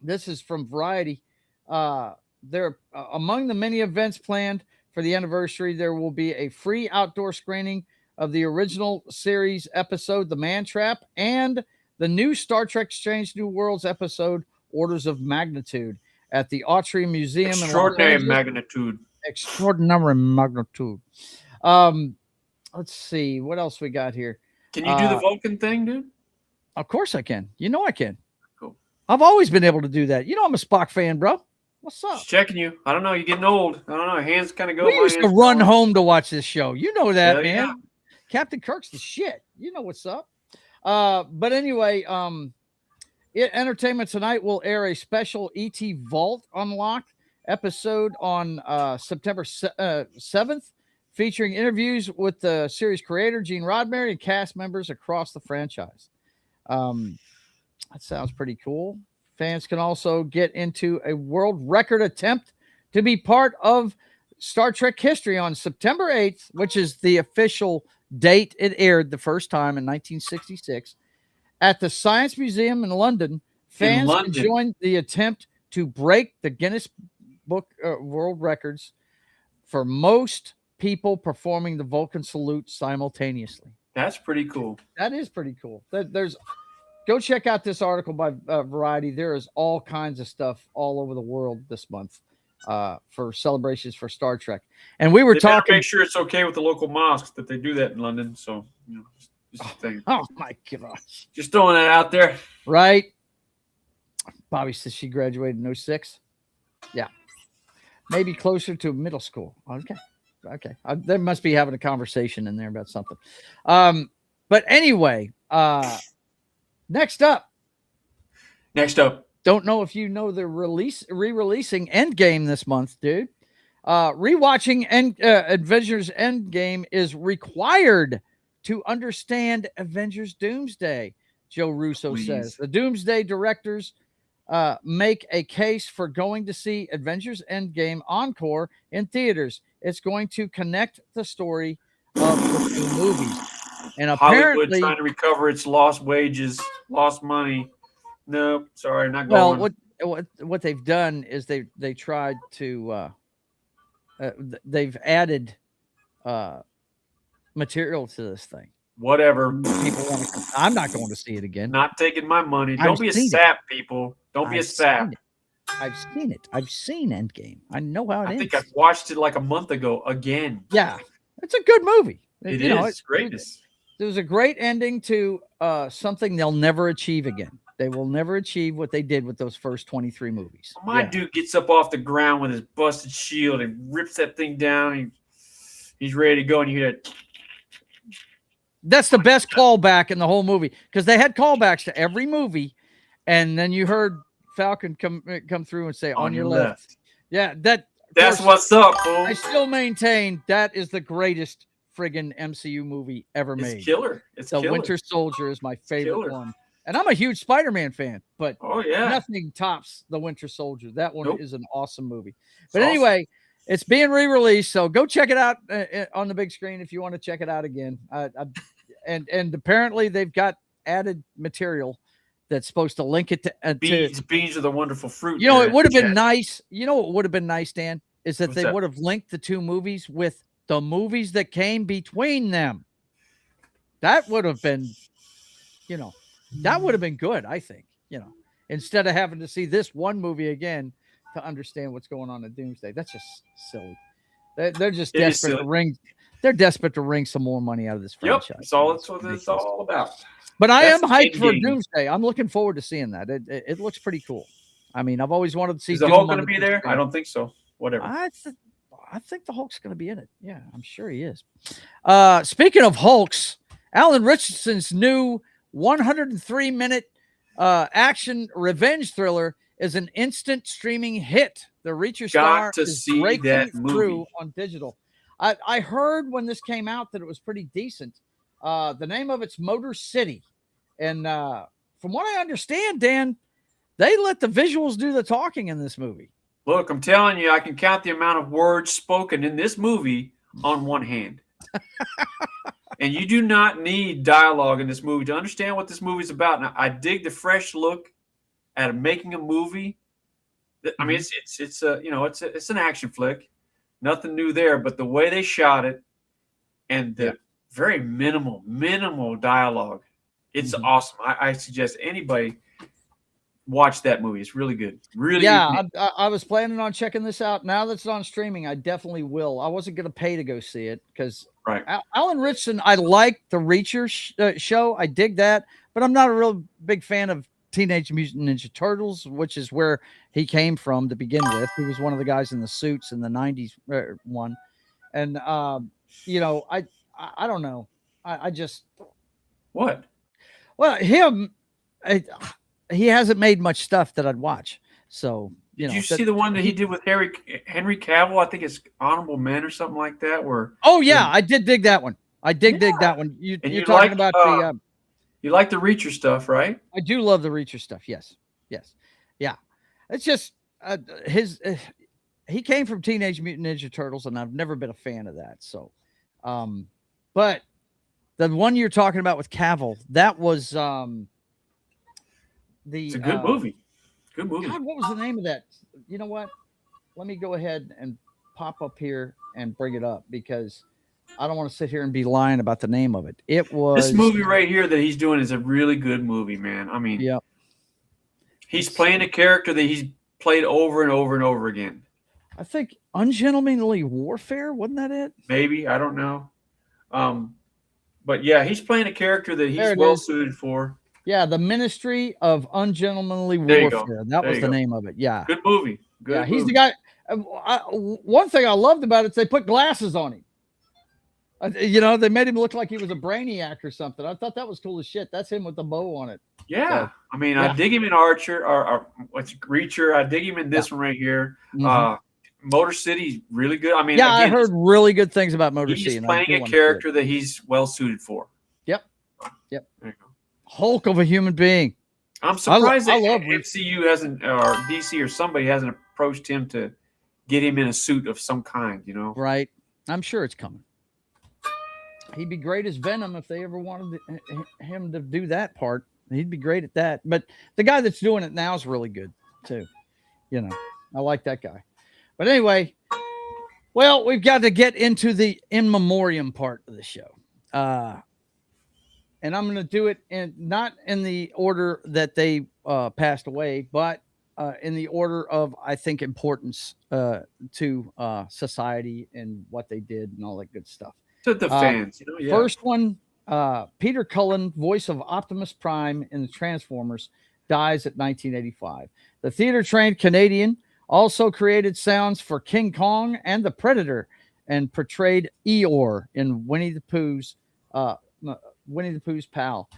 This is from Variety. They're among the many events planned for the anniversary. There will be a free outdoor screening of the original series episode, The Man Trap, and the new Star Trek Strange New Worlds episode, Orders of Magnitude, at the Autry Museum. Extraordinary in Los Angeles. magnitude. Extraordinary magnitude. Let's see what else we got here. Can you do the Vulcan thing, dude? Of course I can. You know I can. Cool. I've always been able to do that. You know I'm a Spock fan, bro. What's up? Just checking you. I don't know. You're getting old. I don't know. Hands kind of go. We used to run home to watch this show. You know that, Hell man. yeah. Captain Kirk's the shit. You know what's up. But anyway, Entertainment Tonight will air a special ET Vault Unlocked episode on September 7th, featuring interviews with the series creator Gene Roddenberry and cast members across the franchise. That sounds pretty cool. Fans can also get into a world record attempt to be part of Star Trek history on September 8th, which is the official date it aired the first time in 1966. At the Science Museum in London, fans can join the attempt to break the Guinness Book World Records for most people performing the Vulcan salute simultaneously. That's pretty cool. That is pretty cool. Go check out this article by Variety. There is all kinds of stuff all over the world this month for celebrations for Star Trek. And we were talking. Make sure it's okay with the local mosques that they do that in London. So, just a thing. Oh my gosh! Just throwing that out there. Right. Bobby says she graduated in 06. Yeah. Maybe closer to middle school. Okay. They must be having a conversation in there about something. But anyway, Next up. Don't know if you know they're re-releasing Endgame this month, dude. Rewatching Avengers Endgame is required to understand Avengers Doomsday, Joe Russo says. The Doomsday directors make a case for going to see Avengers Endgame Encore in theaters. it's going to connect the story of the two movies. And Hollywood apparently, trying to recover its lost wages, lost money. Nope, sorry, not well, going. what they've done is they tried to they've added material to this thing. Whatever. People want to. I'm not going to see it again. Not taking my money. Don't be a sap, people. Don't be a sap. I've seen it. I've seen Endgame. I know how it ends. I think I watched it like a month ago again. Yeah, it's a good movie. It is. It's greatness. There was a great ending to something they'll never achieve again. They will never achieve what they did with those first 23 movies. My dude gets up off the ground with his busted shield and rips that thing down. He's ready to go, and you hear that. That's the best callback in the whole movie, because they had callbacks to every movie, and then you heard Falcon come through and say, on your left. Yeah, that's what's up, fool. I still maintain that is the greatest friggin' MCU movie ever made. It's killer. It's The killer. Winter Soldier is my favorite one. And I'm a huge Spider-Man fan, but nothing tops The Winter Soldier. That one is an awesome movie. But anyway, it's being re-released, so go check it out on the big screen if you want to check it out again. And apparently they've got added material that's supposed to link it to beans are the wonderful fruit. You know, it would have been nice. You know what would have been nice, Dan, is that What's they would have linked the two movies with the movies that came between them. That would have been, that would have been good, I think, instead of having to see this one movie again to understand what's going on in Doomsday. That's just silly. They're just desperate to wring. They're desperate to wring some more money out of this franchise. That's what it's all about. But I am hyped for Doomsday. I'm looking forward to seeing that. It looks pretty cool. I mean, I've always wanted to see. Is the Hulk going to be there? I don't think so. Whatever. I think the Hulk's going to be in it. Yeah, I'm sure he is. Speaking of Hulks, Alan Richardson's new 103-minute action revenge thriller is an instant streaming hit. The Reacher star is breaking through on digital. I heard when this came out that it was pretty decent. The name of it's Motor City. And from what I understand, Dan, they let the visuals do the talking in this movie. Look, I'm telling you, I can count the amount of words spoken in this movie on one hand. And you do not need dialogue in this movie to understand what this movie is about. Now, I dig the fresh look at making a movie. I mean, it's an action flick. Nothing new there, but the way they shot it and the very minimal dialogue, it's awesome. I suggest anybody watch that movie. It's really good. Really good. I was planning on checking this out. Now that it's on streaming, I definitely will. I wasn't going to pay to go see it because Alan Richardson, I like the Reacher show. I dig that, but I'm not a real big fan of Teenage Mutant Ninja Turtles, which is where he came from to begin with. He was one of the guys in the suits in the 90s one. And, I don't know. I just. What? Well, he hasn't made much stuff that I'd watch. So, Did you see the one that he did with Henry Cavill? I think it's Honorable Men or something like that. I did dig that one. I dig that one. You're talking about the. You like the Reacher stuff, right? I do love the Reacher stuff. Yes. Yeah. It's just he came from Teenage Mutant Ninja Turtles, and I've never been a fan of that. So, but the one you're talking about with Cavill, that was it's a good movie. Good movie. God, what was the name of that? You know what? Let me go ahead and pop up here and bring it up because I don't want to sit here and be lying about the name of it. It was this movie right here that he's doing is a really good movie, man. I mean, he's playing a character that he's played over and over and over again. I think Ungentlemanly Warfare, wasn't that it? Maybe, I don't know. But yeah, he's playing a character that he's well suited for. Yeah, The Ministry of Ungentlemanly Warfare. That was the name of it. Yeah. Good movie. Good he's the guy. One thing I loved about it is they put glasses on him. They made him look like he was a brainiac or something. I thought that was cool as shit. That's him with the bow on it. Yeah. So, I mean, I dig him in Archer or what's Reacher. I dig him in this one right here. Mm-hmm. Motor City, really good. I mean, I heard really good things about Motor City. He's playing a character that he's well suited for. Yep. There you go. Hulk of a human being. I'm surprised that MCU hasn't, or DC or somebody hasn't approached him to get him in a suit of some kind, you know? Right. I'm sure it's coming. He'd be great as Venom if they ever wanted him to do that part. He'd be great at that. But the guy that's doing it now is really good too. You know, I like that guy. But anyway, well, we've got to get into the in memoriam part of the show. And I'm going to do it not in the order that they passed away, but in the order of, I think, importance to society and what they did and all that good stuff. To the fans, you know, yeah. First one, Peter Cullen, voice of Optimus Prime in the Transformers, dies at 1985. The theater-trained Canadian also created sounds for King Kong and the Predator and portrayed Eeyore in Winnie the Pooh's pal.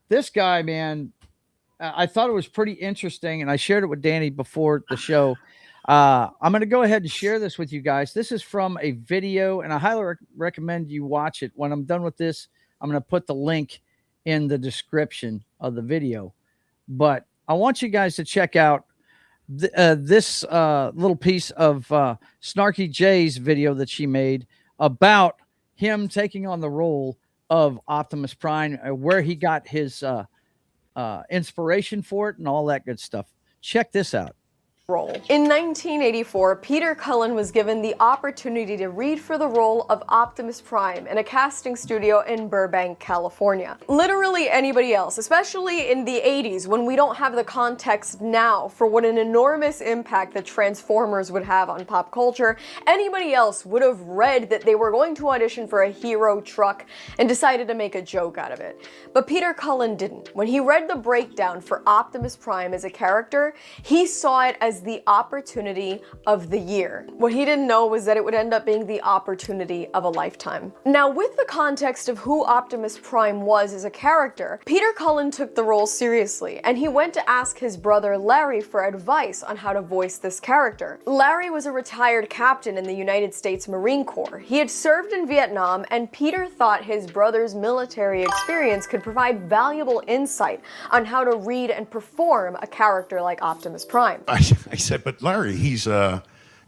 This guy, man, I thought it was pretty interesting, and I shared it with Danny before the show. I'm going to go ahead and share this with you guys. This is from a video, and I highly recommend you watch it. When I'm done with this, I'm going to put the link in the description of the video. But I want you guys to check out this little piece of Snarky J's video that she made about him taking on the role of Optimus Prime, where he got his inspiration for it and all that good stuff. Check this out. Role. In 1984, Peter Cullen was given the opportunity to read for the role of Optimus Prime in a casting studio in Burbank, California. Literally anybody else, especially in the 80s when we don't have the context now for what an enormous impact the Transformers would have on pop culture, anybody else would have read that they were going to audition for a hero truck and decided to make a joke out of it. But Peter Cullen didn't. When he read the breakdown for Optimus Prime as a character, he saw it as the opportunity of the year. What he didn't know was that it would end up being the opportunity of a lifetime. Now, with the context of who Optimus Prime was as a character, Peter Cullen took the role seriously, and he went to ask his brother Larry for advice on how to voice this character. Larry was a retired captain in the United States Marine Corps. He had served in Vietnam, and Peter thought his brother's military experience could provide valuable insight on how to read and perform a character like Optimus Prime. I said, but Larry, he's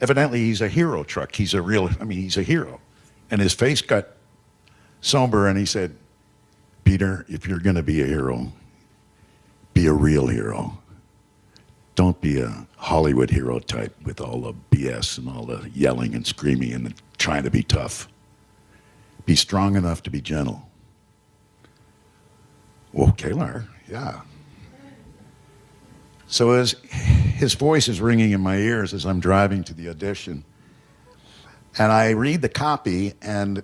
evidently he's a hero truck. He's a hero. And his face got somber, and he said, Peter, if you're going to be a hero, be a real hero. Don't be a Hollywood hero type with all the BS and all the yelling and screaming and trying to be tough. Be strong enough to be gentle. Okay, Larry, yeah. So as his voice is ringing in my ears as I'm driving to the audition, and I read the copy, and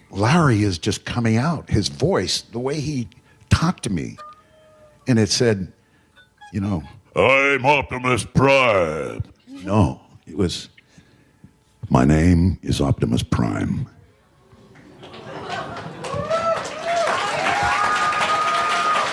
Larry is just coming out. His voice, the way he talked to me, and it said, you know, I'm Optimus Prime. No, it was, my name is Optimus Prime.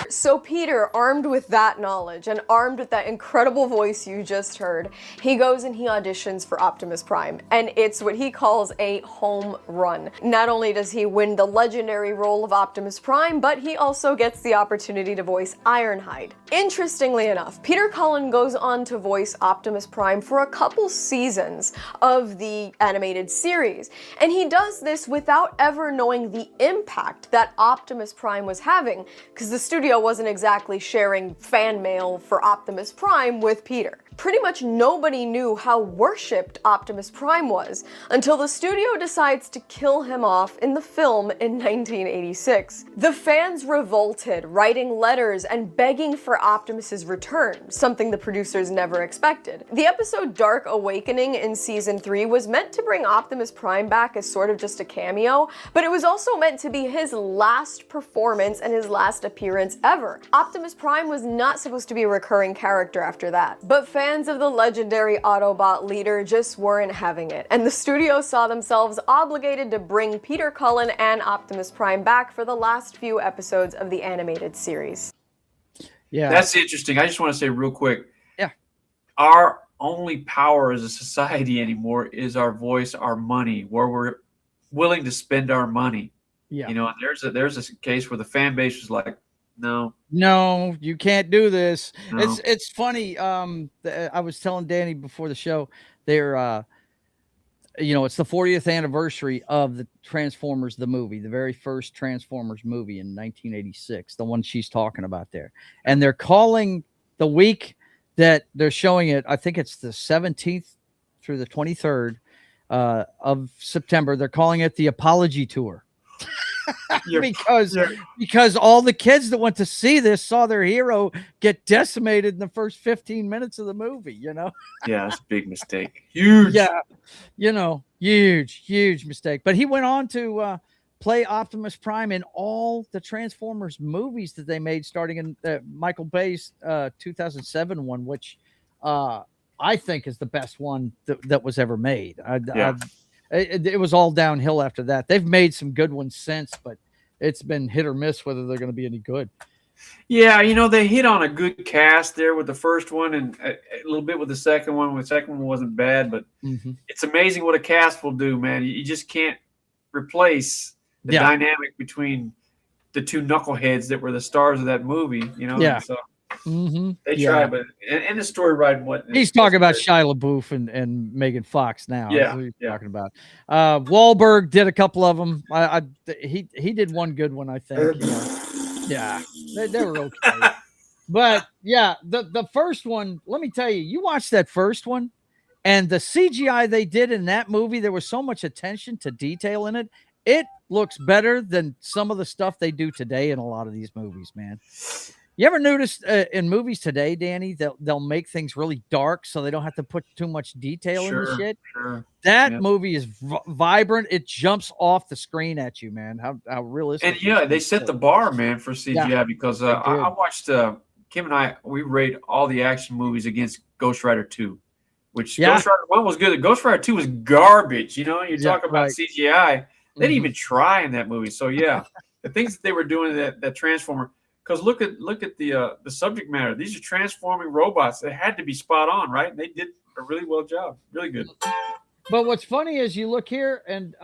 So Peter, armed with that knowledge and armed with that incredible voice you just heard, he goes and he auditions for Optimus Prime, and it's what he calls a home run. Not only does he win the legendary role of Optimus Prime, but he also gets the opportunity to voice Ironhide. Interestingly enough, Peter Cullen goes on to voice Optimus Prime for a couple seasons of the animated series, and he does this without ever knowing the impact that Optimus Prime was having, because the studio wasn't exactly sharing fan mail for Optimus Prime with Peter. Pretty much nobody knew how worshipped Optimus Prime was until the studio decides to kill him off in the film in 1986. The fans revolted, writing letters and begging for Optimus's return, something the producers never expected. The episode Dark Awakening in season 3 was meant to bring Optimus Prime back as sort of just a cameo, but it was also meant to be his last performance and his last appearance ever. Optimus Prime was not supposed to be a recurring character after that, but fans of the legendary Autobot leader just weren't having it, and the studio saw themselves obligated to bring Peter Cullen and Optimus Prime back for the last few episodes of the animated series. Yeah, that's interesting. I just want to say real quick. Yeah, our only power as a society anymore is our voice, our money, where we're willing to spend our money. Yeah, you know, there's a case where the fan base was like, No, you can't do this. No. It's funny. I was telling Danny before the show, they're it's the 40th anniversary of the Transformers, the movie, the very first Transformers movie in 1986, the one she's talking about there. And they're calling the week that they're showing it, I think it's the 17th through the 23rd of September. They're calling it the Apology Tour. Because all the kids that went to see this saw their hero get decimated in the first 15 minutes of the movie, Yeah, that's a big mistake. Huge. Yeah, huge mistake. But he went on to play Optimus Prime in all the Transformers movies that they made, starting in Michael Bay's 2007 one, which I think is the best one that was ever made. It was all downhill after that. They've made some good ones since, but it's been hit or miss whether they're going to be any good. Yeah, they hit on a good cast there with the first one and a little bit with the second one. The second one wasn't bad, but it's amazing what a cast will do, man. You just can't replace the dynamic between the two knuckleheads that were the stars of that movie, Yeah. So they try, but and the story writing what he's talking about Shia LaBeouf and Megan Fox now. Yeah, that's what he's talking about. Wahlberg did a couple of them. He did one good one, I think. Yeah, they were okay. But yeah, the first one. Let me tell you, you watch that first one, and the CGI they did in that movie. There was so much attention to detail in it. It looks better than some of the stuff they do today in a lot of these movies, man. You ever notice in movies today, Danny, they'll make things really dark so they don't have to put too much detail in the shit? Sure. That movie is vibrant. It jumps off the screen at you, man. How realistic. And they set the bar, man, for CGI because I watched Kim and I, we rate all the action movies against Ghost Rider 2, which Ghost Rider 1 was good. Ghost Rider 2 was garbage. You talk about CGI. They didn't even try in that movie. So, the things that they were doing that Transformer. Because look at the subject matter. These are transforming robots. They had to be spot on, right? And they did a really well job. Really good. But what's funny is you look here and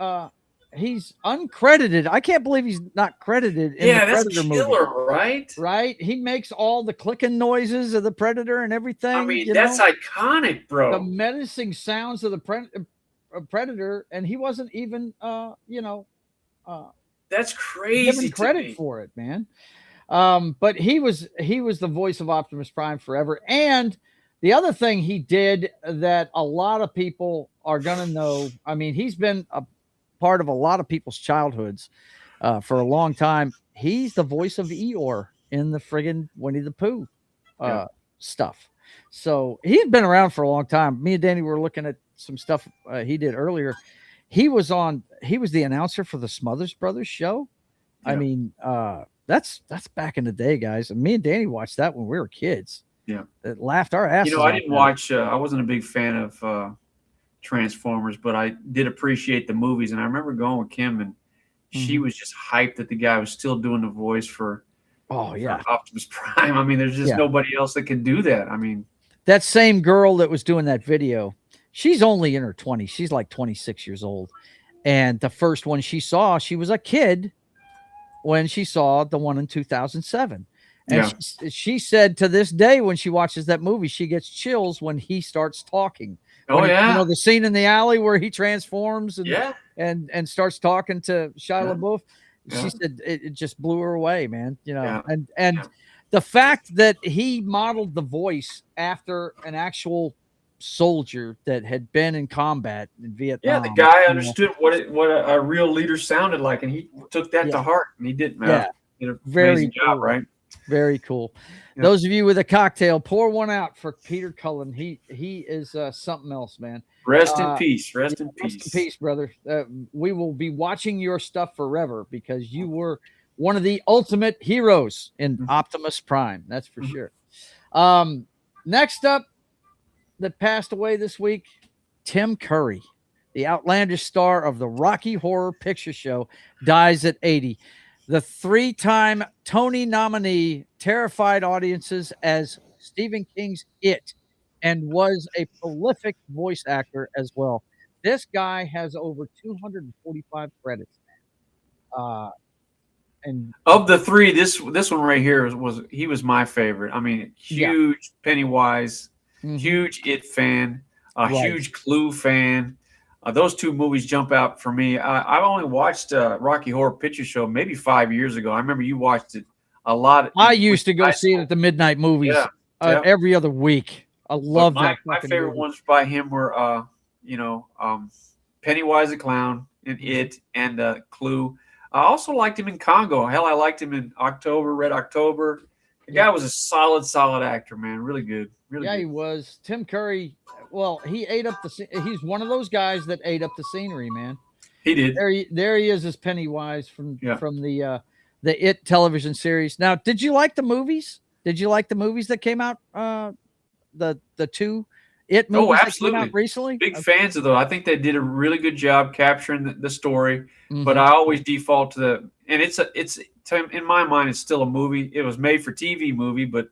he's uncredited. I can't believe he's not credited in the Predator movie. Right? Right? He makes all the clicking noises of the Predator and everything. I mean, that's iconic, bro. The menacing sounds of the Predator, and he wasn't even, that's crazy. Given credit for it, man. But he was the voice of Optimus Prime forever. And the other thing he did that a lot of people are going to know, I mean, he's been a part of a lot of people's childhoods for a long time. He's the voice of Eeyore in the friggin' Winnie the Pooh stuff. So he's been around for a long time. Me and Danny were looking at some stuff he did earlier. He was the announcer for the Smothers Brothers show. Yeah. I mean, that's back in the day, guys. And me and Danny watched that when we were kids. Yeah. It laughed our asses off. I didn't watch, I wasn't a big fan of Transformers, but I did appreciate the movies. And I remember going with Kim, and she was just hyped that the guy was still doing the voice for Optimus Prime. I mean, there's just nobody else that can do that. I mean, that same girl that was doing that video, she's only in her 20s. She's like 26 years old. And the first one she saw, she was a kid when she saw the one in 2007. And she said to this day, when she watches that movie, she gets chills when he starts talking. The scene in the alley where he transforms and starts talking to Shia LaBeouf. She said it just blew her away, man. And the fact that he modeled the voice after an actual soldier that had been in combat in Vietnam. Yeah, the guy understood what a real leader sounded like, and he took that to heart, and he did. Very amazing job, cool. right? Very cool. Yeah. Those of you with a cocktail, pour one out for Peter Cullen. He is something else, man. Rest in peace. Rest in peace. Rest in peace, brother. We will be watching your stuff forever because you were one of the ultimate heroes in Optimus Prime. That's for sure. Next up, that passed away this week, Tim Curry, the outlandish star of the Rocky Horror Picture Show, dies at 80. The 3-time Tony nominee terrified audiences as Stephen King's It and was a prolific voice actor as well. This guy has over 245 credits. And of the three, this one right here was my favorite. I mean, huge Pennywise, huge It fan, huge Clue fan. Those two movies jump out for me. I've only watched Rocky Horror Picture Show maybe 5 years ago. I remember you watched it a lot. I used to go see it at the midnight movies every other week. I love that. My favorite ones by him were, Pennywise the Clown and It and Clue. I also liked him in Congo. Hell, I liked him in Red October. The guy was a solid actor, man. Really good. Really good. He was. Tim Curry, well, he ate up he's one of those guys that ate up the scenery, man. He did. There he is as Pennywise from the It television series. Now, did you like the movies? Did you like the movies that came out? The two It movies that came out recently? Big fans of those. I think they did a really good job capturing the story. But I always default to it's in my mind, it's still a movie. It was made for TV movie, but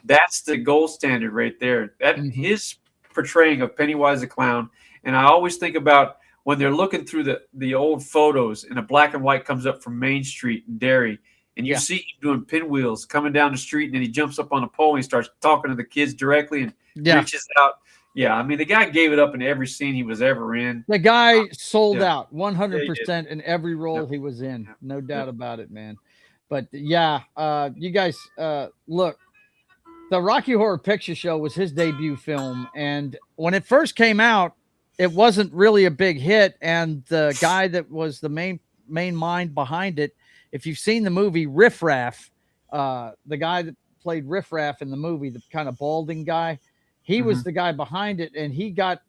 that's the gold standard right there. That his portraying of Pennywise the Clown. And I always think about when they're looking through the old photos and a black and white comes up from Main Street in Derry, and you see him doing pinwheels coming down the street, and then he jumps up on a pole and he starts talking to the kids directly and reaches out. Yeah, I mean, the guy gave it up in every scene he was ever in. The guy sold out 100% in every role he was in. No doubt about it, man. But you guys, look, the Rocky Horror Picture Show was his debut film. And when it first came out, it wasn't really a big hit. And the guy that was the main mind behind it, if you've seen the movie Riff Raff, the guy that played Riff Raff in the movie, the kind of balding guy, he was the guy behind it, and he got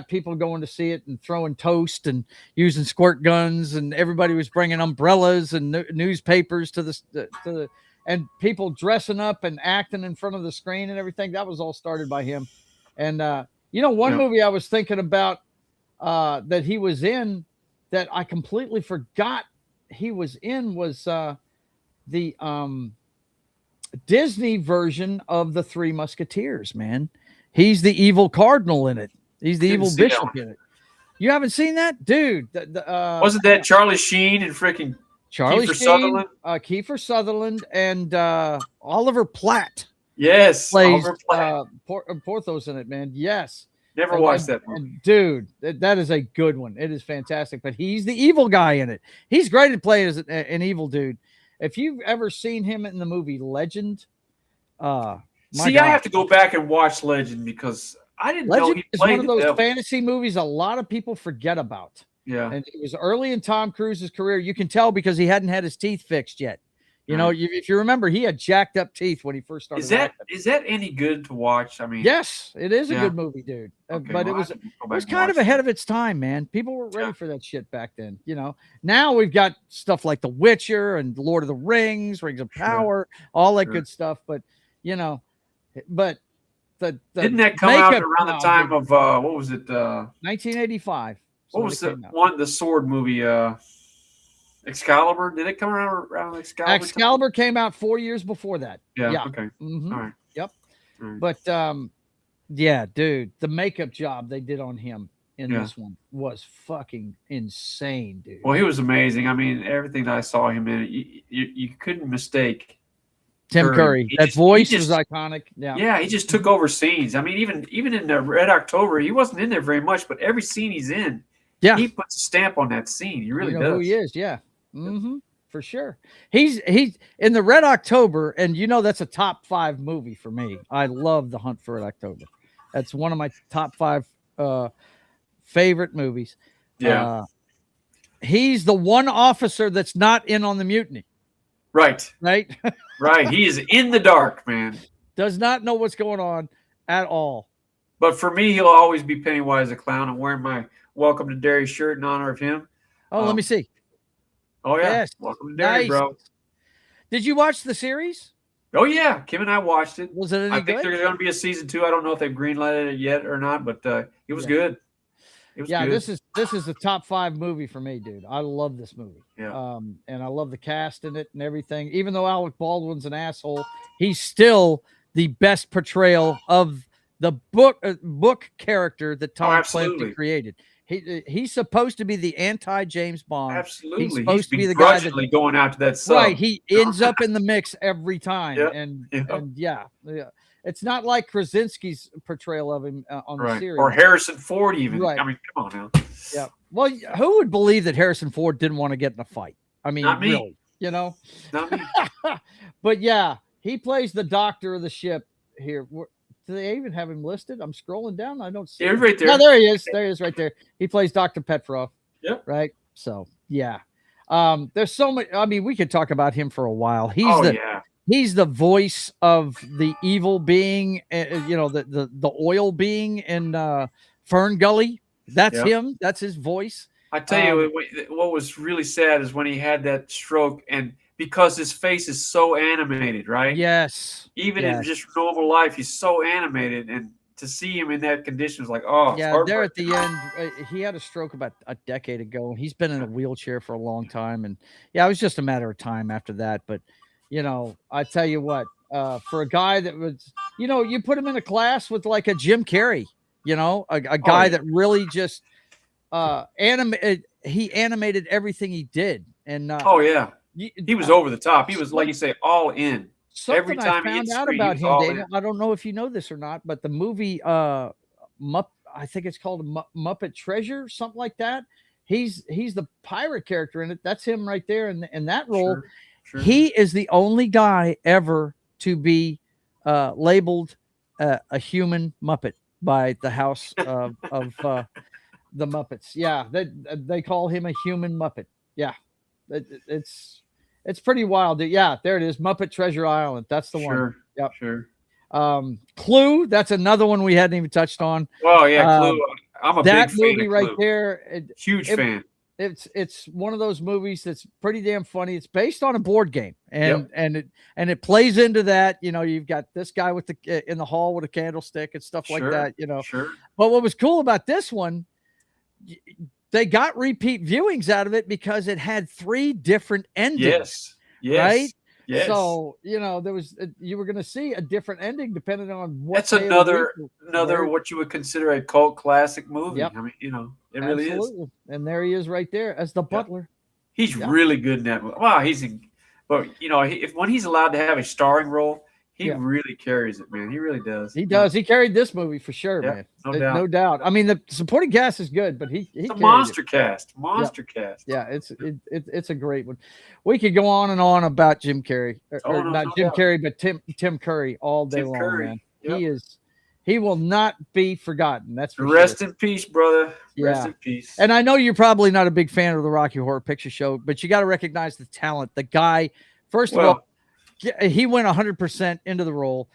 people going to see it and throwing toast and using squirt guns, and everybody was bringing umbrellas and newspapers to the and people dressing up and acting in front of the screen and everything. That was all started by him. And one movie I was thinking about that he was in that I completely forgot he was in was the Disney version of the Three Musketeers, man. He's the evil cardinal in it. He's the evil bishop in it. You haven't seen that? Dude. Wasn't that Charlie Sheen and freaking Kiefer Sutherland? Kiefer Sutherland and Oliver Platt. Yes. Plays Oliver Platt. Porthos in it, man. Yes. Never watched that movie. Dude, that is a good one. It is fantastic. But he's the evil guy in it. He's great at playing as an evil dude. If you've ever seen him in the movie Legend, I have to go back and watch Legend because I didn't know he played one of those fantasy movies a lot of people forget about. Yeah, and it was early in Tom Cruise's career. You can tell because he hadn't had his teeth fixed yet. You know, if you remember, he had jacked up teeth when he first started. Is that any good to watch? I mean, yes, it is a good movie, dude. But it was kind of ahead of its time, man. People weren't ready for that shit back then. You know, now we've got stuff like The Witcher and Lord of the Rings, Rings of Power, all that good stuff. But didn't that come out around the time of what was it? 1985. What was the sword movie? Excalibur? Did it come around Excalibur? Excalibur came out 4 years before that. Yeah. Okay. Mm-hmm. All right. Yep. All right. But dude, the makeup job they did on him in this one was fucking insane, dude. Well, he was amazing. I mean, everything that I saw him in, you couldn't mistake Tim Curry. That voice was iconic. Yeah, he just took over scenes. I mean, even in the Red October, he wasn't in there very much, but every scene he's in, he puts a stamp on that scene. He really does. Who he is, for sure. He's in the Red October, and that's a top 5 movie for me. I love The Hunt for Red October. That's one of my top 5 favorite movies. Yeah. He's the one officer that's not in on the mutiny. Right. Right. Right. He is in the dark, man. Does not know what's going on at all. But for me, he'll always be Pennywise the Clown. I'm wearing my Welcome to Derry shirt in honor of him. Oh, let me see. Oh, yeah. Yes. Welcome to Derry, bro. Did you watch the series? Oh, yeah. Kim and I watched it. Was it any good? I think there's going to be a season 2. I don't know if they've greenlighted it yet or not, but it was good. It was good. This is a top 5 movie for me, dude. I love this movie. Yeah. And I love the cast in it and everything. Even though Alec Baldwin's an asshole, he's still the best portrayal of the book character that Tom Clancy created. He's supposed to be the anti-James Bond. Absolutely. He's supposed to be the guy begrudgingly going out to that sub. Right. He ends up in the mix every time. Yep, And yep. and yeah. It's not like Krasinski's portrayal of him on the series. Or Harrison Ford even. Right. I mean, come on now. Yeah. Well, who would believe that Harrison Ford didn't want to get in a fight? I mean, Not me. really, you know? Not me. But yeah, he plays the doctor of the ship here. Do they even have him listed? I'm scrolling down. I don't see He's him. right there. No, there he is. There he is right there. He plays Dr. Petrov. Yep. Right. So yeah. There's so much. I mean, we could talk about him for a while. He's the voice of the evil being, the oil being in Fern Gully. That's him. That's his voice. I tell you, what was really sad is when he had that stroke, and because his face is so animated, right? Yes. Even in just normal life, he's so animated, and to see him in that condition is like, oh, yeah. There at the end, he had a stroke about a decade ago. He's been in a wheelchair for a long time, and yeah, it was just a matter of time after that. But I tell you what, for a guy that was, you put him in a class with like a Jim Carrey, a guy that really just he animated everything he did. And he was over the top. He was, like you say, all in. Every time I found he out screen, about he him, was all Daniel, in. I don't know if you know this or not, but the movie I think it's called Muppet Treasure, something like that. He's the pirate character in it. That's him right there in that role. Sure. He is the only guy ever to be labeled a human Muppet by the House of the Muppets. Yeah, they call him a human Muppet. Yeah, it's pretty wild. Yeah, there it is, Muppet Treasure Island. That's the one. Yep. Sure. Clue. That's another one we hadn't even touched on. Oh yeah, Clue. I'm a that big fan movie of right Clue. there. Huge fan. It's one of those movies that's pretty damn funny. It's based on a board game, and it plays into that. You've got this guy with in the hall with a candlestick and stuff like that. Sure. But what was cool about this one, they got repeat viewings out of it because it had 3 different endings. Yes. Right. Yes. So there was you were going to see a different ending depending on what. That's another what you would consider a cult classic movie. Yep. I mean, it really is. And there he is right there as the butler. He's really good in that movie. Wow, but when he's allowed to have a starring role, he really carries it, man. He really does. He does. He carried this movie for sure, man. No doubt. I mean, the supporting cast is good, but he it's a monster cast. Monster cast. Yeah, it's a great one. We could go on and on about Jim Carrey, Carrey, but Tim Curry all day long, Curry. man. Yep. He will not be forgotten. That's for Rest sure. in peace, brother. Yeah. Rest in peace. And I know you're probably not a big fan of the Rocky Horror Picture Show, but you got to recognize the talent. The guy, first of all, he went 100% into the role,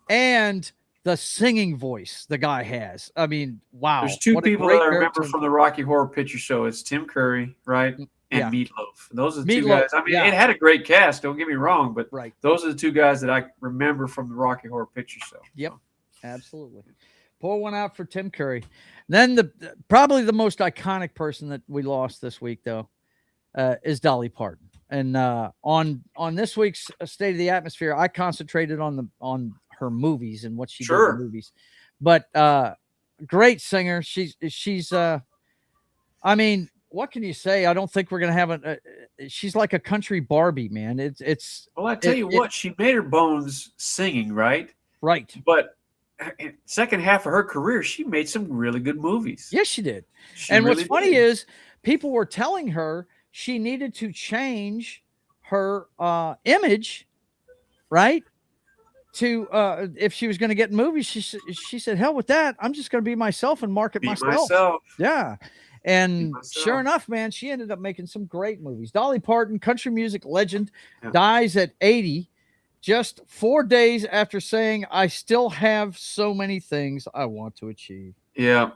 and the singing voice the guy has. I mean, wow. There's 2 people that I remember from the Rocky Horror Picture Show. It's Tim Curry, right? And Meatloaf. Those are the 2 guys. I mean, it had a great cast. Don't get me wrong, but those are the 2 guys that I remember from the Rocky Horror Picture Show. Yep, absolutely. Pour one out for Tim Curry. Then probably the most iconic person that we lost this week, though, is Dolly Parton. And on this week's State of the Atmosphere, I concentrated on her movies and what she did in the movies. But great singer. She's I mean, what can you say? I don't think we're gonna have she's like a country Barbie, man. Well, I tell you what, she made her bones singing, right? Right. But second half of her career, she made some really good movies. Yes, she did. What's funny is people were telling her she needed to change her image, right? To if she was going to get in movies, she said, "Hell with that! I'm just going to be myself and market myself." Yeah, and sure enough, man, she ended up making some great movies. Dolly Parton, country music legend, dies at 80, just 4 days after saying, "I still have so many things I want to achieve." Yeah.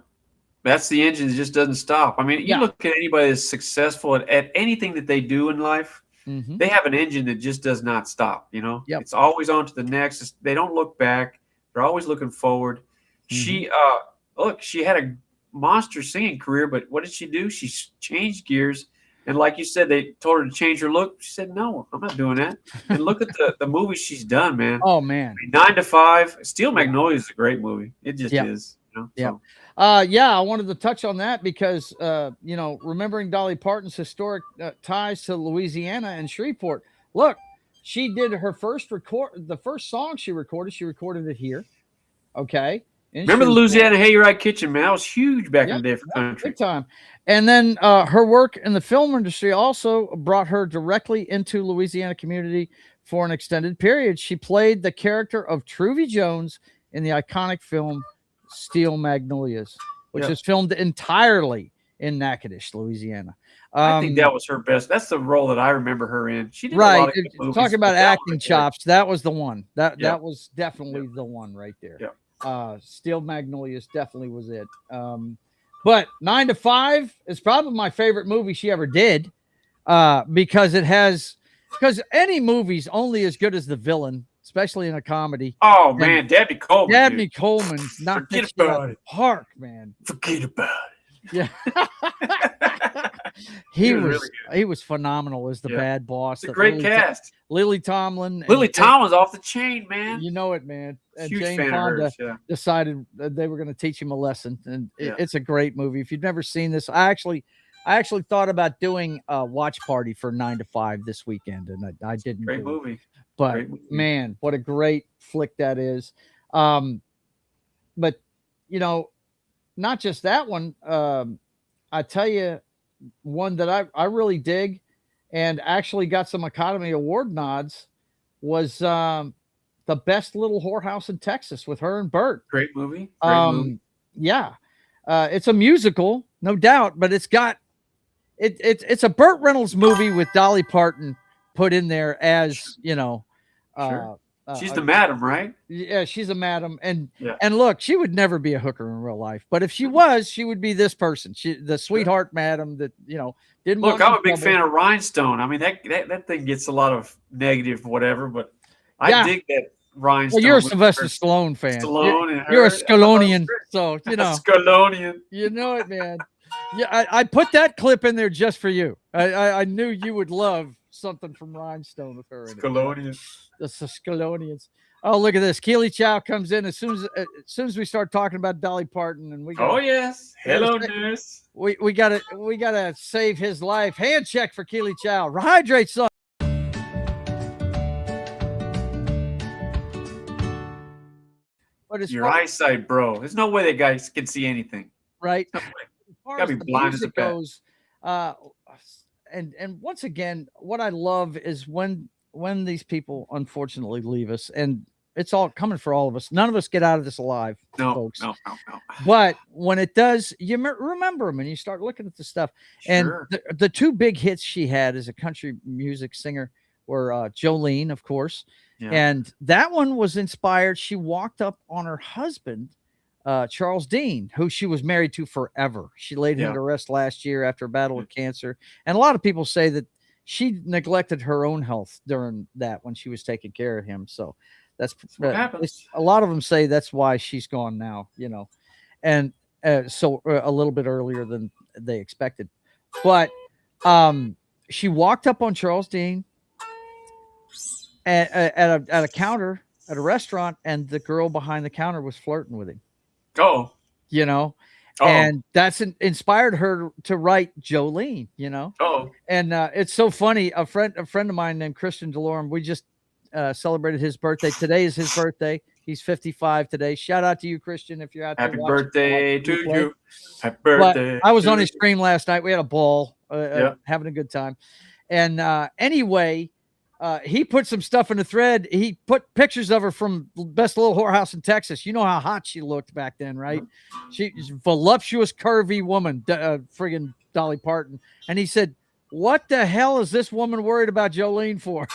That's the engine that just doesn't stop. I mean, you look at anybody that's successful at anything that they do in life, they have an engine that just does not stop, It's always on to the next. They don't look back. They're always looking forward. She had a monster singing career, but what did she do? She changed gears. And like you said, they told her to change her look. She said, "No, I'm not doing that." And look at the movies she's done, man. Oh, man. 9 to 5. Steel Magnolia is a great movie. It just is. Yeah. I wanted to touch on that because, remembering Dolly Parton's historic ties to Louisiana and Shreveport. Look, she did her the first song she recorded it here. Okay. Remember the Louisiana Hayride Kitchen, man? That was huge back in the day for country. Big time. And then her work in the film industry also brought her directly into Louisiana community for an extended period. She played the character of Truvy Jones in the iconic film Steel Magnolias, which is filmed entirely in Natchitoches, Louisiana. I think that was her best. That's the role that I remember her in. She did a lot of good movies, talking about acting chops. That was the one. That was definitely the one right there. Yeah. Steel Magnolias definitely was it. But 9 to 5 is probably my favorite movie she ever did, because any movie's only as good as the villain, especially in a comedy. Oh man, Debbie Coleman. Debbie Coleman, not forget about it. Park, man. Forget about it. Yeah. He was phenomenal as the bad boss. It's a great cast. Lily Tomlin. Lily Tomlin's off the chain, man. You know it, man. And Huge Jane fan Fonda of hers, decided that they were going to teach him a lesson, and it's a great movie. If you've never seen this, I actually thought about doing a watch party for 9 to 5 this weekend, and I didn't. Great movie. But great movie. Man, what a great flick that is. But not just that one. I tell you, one that I really dig and actually got some Academy Award nods was The Best Little Whorehouse in Texas with her and Bert. Great movie. Movie. Yeah. It's a musical, no doubt, but it's a Burt Reynolds movie with Dolly Parton put in there as, Sure. She's the madam, right? Yeah, she's a madam. And look, she would never be a hooker in real life. But if she was, she would be this person. The sweetheart madam that, didn't Look, want I'm a big fan of Rhinestone. I mean, that thing gets a lot of negative whatever, but I dig that Rhinestone. Well, you're a Sylvester Stallone fan. Stallone you're a Stallonian. So, Stallonian. You know it, man. Yeah, I put that clip in there just for you. I knew you would love something from Rhinestone with her in it. The Scalonians. Oh, look at this. Keely Chow comes in as soon as we start talking about Dolly Parton, and we oh yes, hello nurse. We gotta save his life. Hand check for Keely Chow. Rehydrate, son. But your eyesight, bro. There's no way that guy can see anything. Right. No gotta be blind as a bat. And once again, what I love is when these people unfortunately leave us, and it's all coming for all of us. None of us get out of this alive, folks. No. But when it does, you remember them and you start looking at the stuff. Sure. And the two big hits she had as a country music singer were Jolene, of course. Yeah. And that one was inspired. She walked up on her husband, Charles Dean, who she was married to forever. She laid him to rest last year after a battle with cancer. And a lot of people say that she neglected her own health during that when she was taking care of him. So that's what happens. A lot of them say that's why she's gone now, and so a little bit earlier than they expected. But she walked up on Charles Dean at a counter at a restaurant, and the girl behind the counter was flirting with him. Oh, and that's inspired her to write Jolene, and it's so funny. A friend of mine named Christian DeLorme, we just celebrated his birthday. Today is his birthday. He's 55 today. Shout out to you, Christian, if you're out there. Happy birthday to you. Happy birthday. But I was on his stream last night. We had a ball, having a good time. And anyway, he put some stuff in the thread. He put pictures of her from Best Little Whorehouse in Texas. You know how hot she looked back then, right? She's a voluptuous, curvy woman, friggin' Dolly Parton. And he said, "What the hell is this woman worried about Jolene for?"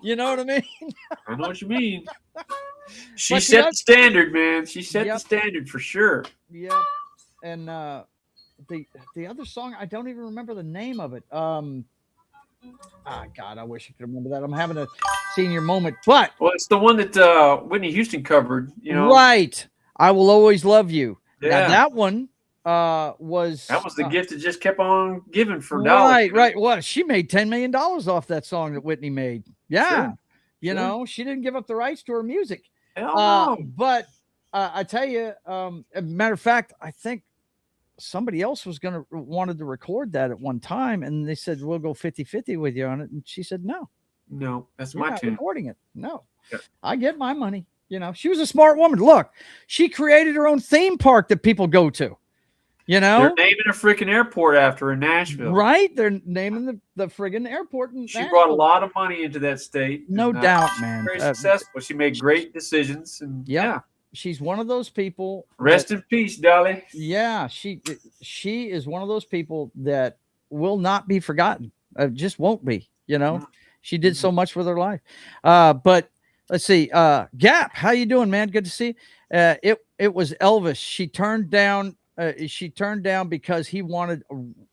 You know what I mean? I know what you mean. She set the standard, man. She set the standard for sure. Yep. And the other song, I don't even remember the name of it. God, I wish I could remember that. I'm having a senior moment. But it's the one that Whitney Houston covered, Right. I Will Always Love You. Yeah. Now that one was the gift that just kept on giving for dollars. Right. Well, she made $10 million off that song that Whitney made. Yeah. Sure. She didn't give up the rights to her music. Hell no. But I tell you, as a matter of fact, I think somebody else wanted to record that at one time, and they said, we'll go 50-50 with you on it. And she said, no, that's you're my not tune. recording it. No, Yeah. I get my money. You know, she was a smart woman. Look, she created her own theme park that people go to. You know, they're naming a freaking airport after her in Nashville. Right? They're naming the friggin' airport. She brought a lot of money into that state. No doubt, man. Very successful. She made great decisions. And yeah, she's one of those people. Rest in peace, Dolly. Yeah, she is one of those people that will not be forgotten. Just won't be. You know, she did so much with her life. But let's see. Gap, how you doing, man? Good to see you. It was Elvis. She turned down. Because he wanted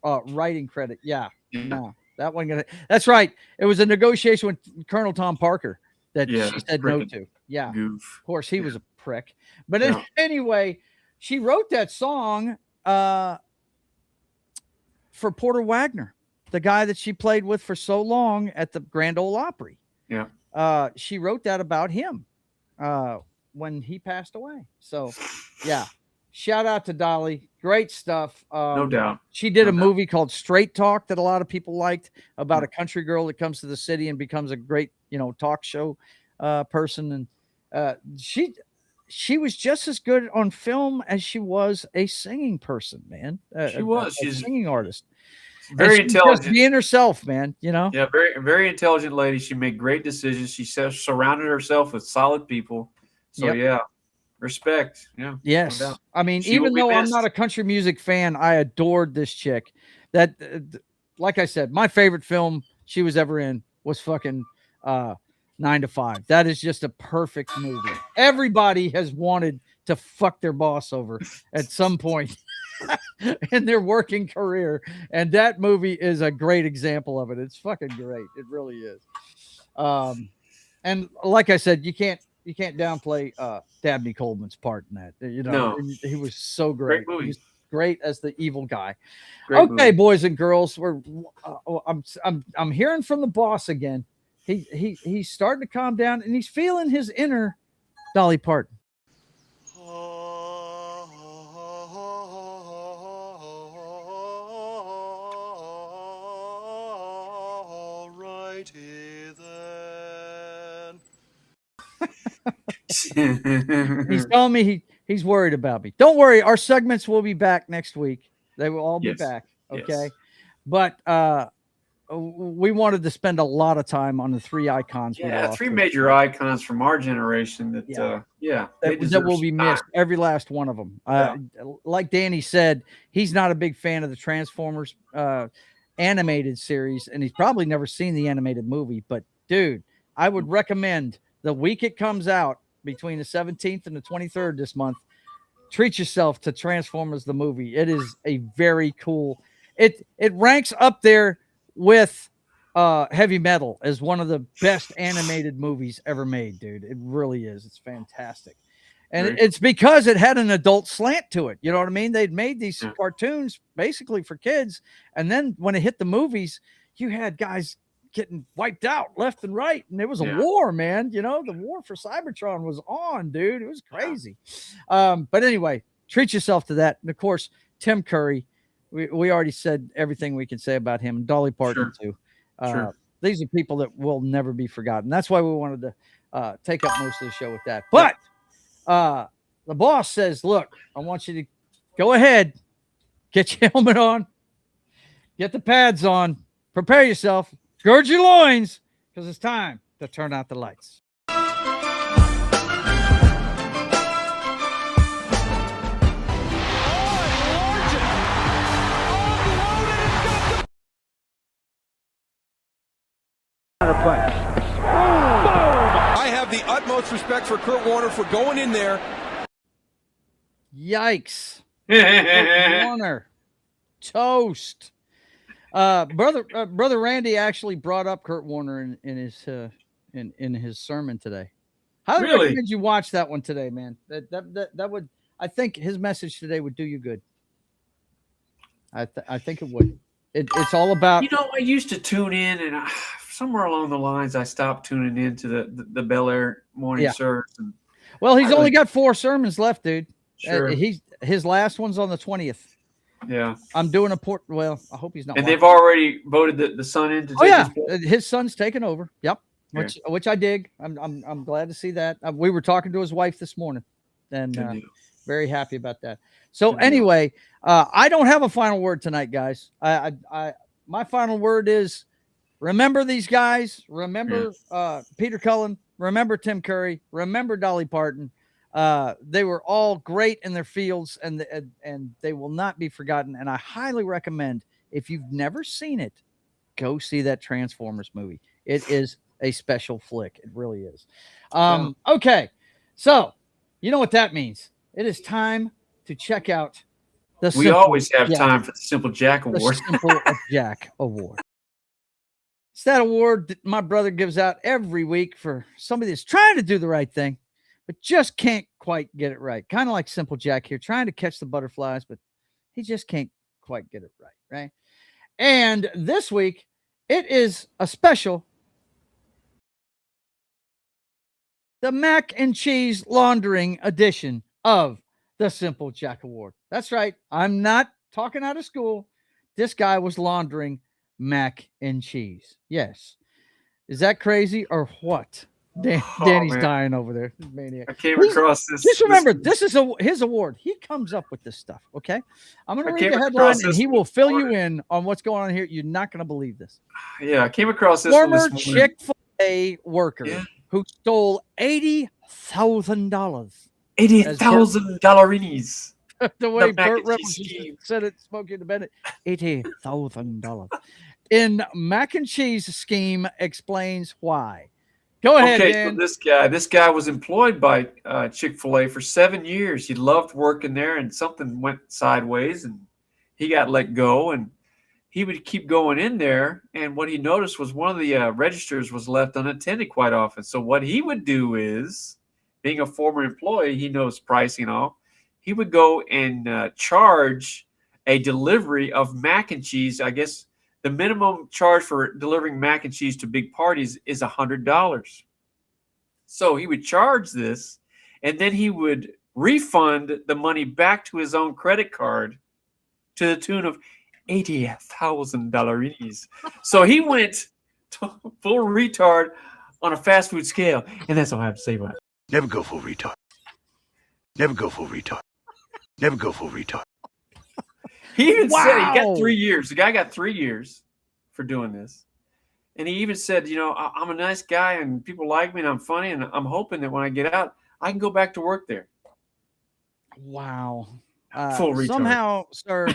writing credit. Yeah, no, that wasn't gonna. That's right. It was a negotiation with Colonel Tom Parker that she said no to. Yeah, goof. Of course, he was a prick. But anyway, she wrote that song for Porter Wagner, the guy that she played with for so long at the Grand Ole Opry. Yeah, she wrote that about him when he passed away. So, yeah. Shout out to Dolly. Great stuff. No doubt. She did a movie called Straight Talk that a lot of people liked about a country girl that comes to the city and becomes a great, talk show person. And she was just as good on film as she was a singing person, man. She's a singing artist. Very intelligent. Just being herself, man, Yeah, very, very intelligent lady. She made great decisions. She surrounded herself with solid people. So, yeah. Respect. Yeah. Yes. No, I mean, even though I'm not a country music fan, I adored this chick. That, like I said, my favorite film she was ever in was fucking 9 to 5. That is just a perfect movie. Everybody has wanted to fuck their boss over at some point in their working career. And that movie is a great example of it. It's fucking great. It really is. And like I said, you can't downplay Dabney Coleman's part in that. No. He was so great. Great movie. He was great as the evil guy. Great okay, movie. boys and girls, I'm hearing from the boss again. He's starting to calm down and he's feeling his inner Dolly Parton. He's telling me he's worried about me. Don't worry, our segments will be back next week. They will all be back. Okay. Yes. But we wanted to spend a lot of time on the three icons. Three major icons from our generation that that will be missed. Every last one of them. Like Danny said, he's not a big fan of the Transformers animated series, and he's probably never seen the animated movie. But dude, I would recommend the week it comes out, between the 17th and the 23rd this month, treat yourself to Transformers the movie. It is a very cool. It ranks up there with Heavy Metal as one of the best animated movies ever made, dude. It really is. It's fantastic. And it's because it had an adult slant to it. You know what I mean? They'd made these cartoons basically for kids. And then when it hit the movies, you had guys getting wiped out left and right. And it was a war, man. The war for Cybertron was on, dude. It was crazy. But anyway, treat yourself to that. And of course, Tim Curry, we already said everything we can say about him, and Dolly Parton too. These are people that will never be forgotten. That's why we wanted to take up most of the show with that. But the boss says, look, I want you to go ahead, get your helmet on, get the pads on, prepare yourself, gird your loins, because it's time to turn out the lights. I have the utmost respect for Kurt Warner for going in there. Yikes. Kurt Warner. Toast. Brother Randy actually brought up Kurt Warner in his sermon today. How recommend you watch that one today, man? That would, I think his message today would do you good. I think it would. It's all about. I used to tune in, and somewhere along the lines, I stopped tuning into the Bel Air morning service. Well, he's only got 4 sermons left, dude. Sure. His last one's on the 20th. Yeah. I'm doing a port. Well, I hope he's not. And they've already voted the son in to take his place? His son's taking over. Yep. Which I dig. I'm glad to see that. We were talking to his wife this morning, and very happy about that. So anyway, I don't have a final word tonight, guys. My final word is remember these guys. Remember Peter Cullen. Remember Tim Curry. Remember Dolly Parton. They were all great in their fields, and they will not be forgotten. And I highly recommend, if you've never seen it, go see that Transformers movie. It is a special flick. It really is. Okay, so you know what that means. It is time to check out the. We always have time for the Simple Jack Award. The Simple Jack Award. It's that award that my brother gives out every week for somebody that's trying to do the right thing, but just can't quite get it right. Kind of like Simple Jack here, trying to catch the butterflies, but he just can't quite get it right. And this week, it is a special, the mac and cheese laundering edition of the Simple Jack Award. That's right. I'm not talking out of school. This guy was laundering mac and cheese. Yes. Is that crazy or what? Danny's dying over there. Maniac. I came across this. Just remember, this is his award. He comes up with this stuff. Okay. I'm going to read the headline and he will fill you in on what's going on here. You're not going to believe this. Yeah. I came across this former Chick-fil-A worker who stole $80,000. $80,000. The way Burt Reynolds said it, Smokey the Bandit, $80,000 in mac and cheese scheme explains why. Go ahead, Dan. So this guy was employed by Chick-fil-A for 7 years. He loved working there, and something went sideways, and he got let go. And he would keep going in there, and what he noticed was one of the registers was left unattended quite often. So what he would do is, being a former employee, he knows pricing and all. He would go and charge a delivery of mac and cheese. I guess the minimum charge for delivering mac and cheese to big parties is $100. So he would charge this, and then he would refund the money back to his own credit card to the tune of $80,000. So he went full retard on a fast food scale, and that's all I have to say about it. Never go full retard. Never go full retard. Never go full retard. He even said he got 3 years. The guy got 3 years for doing this. And he even said, I'm a nice guy and people like me and I'm funny and I'm hoping that when I get out, I can go back to work there. Wow. Full retard. Somehow, sir,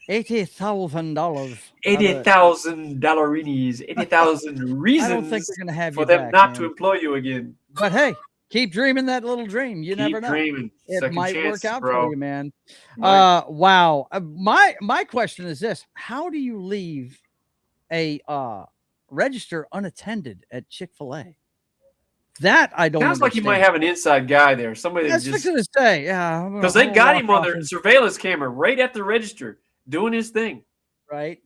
$80,000. $80,000. $80,000 reasons I don't think they're going to have for you them back, not man. to employ you again. But hey, keep dreaming that little dream. You never know. Dreaming. It Second might chances, work out bro. for you, man. Wow. My question is this: how do you leave a register unattended at Chick-fil-A? That I don't. Sounds like you might have an inside guy there. Somebody that's just going to say, yeah, because they got him on their surveillance camera right at the register doing his thing. Right.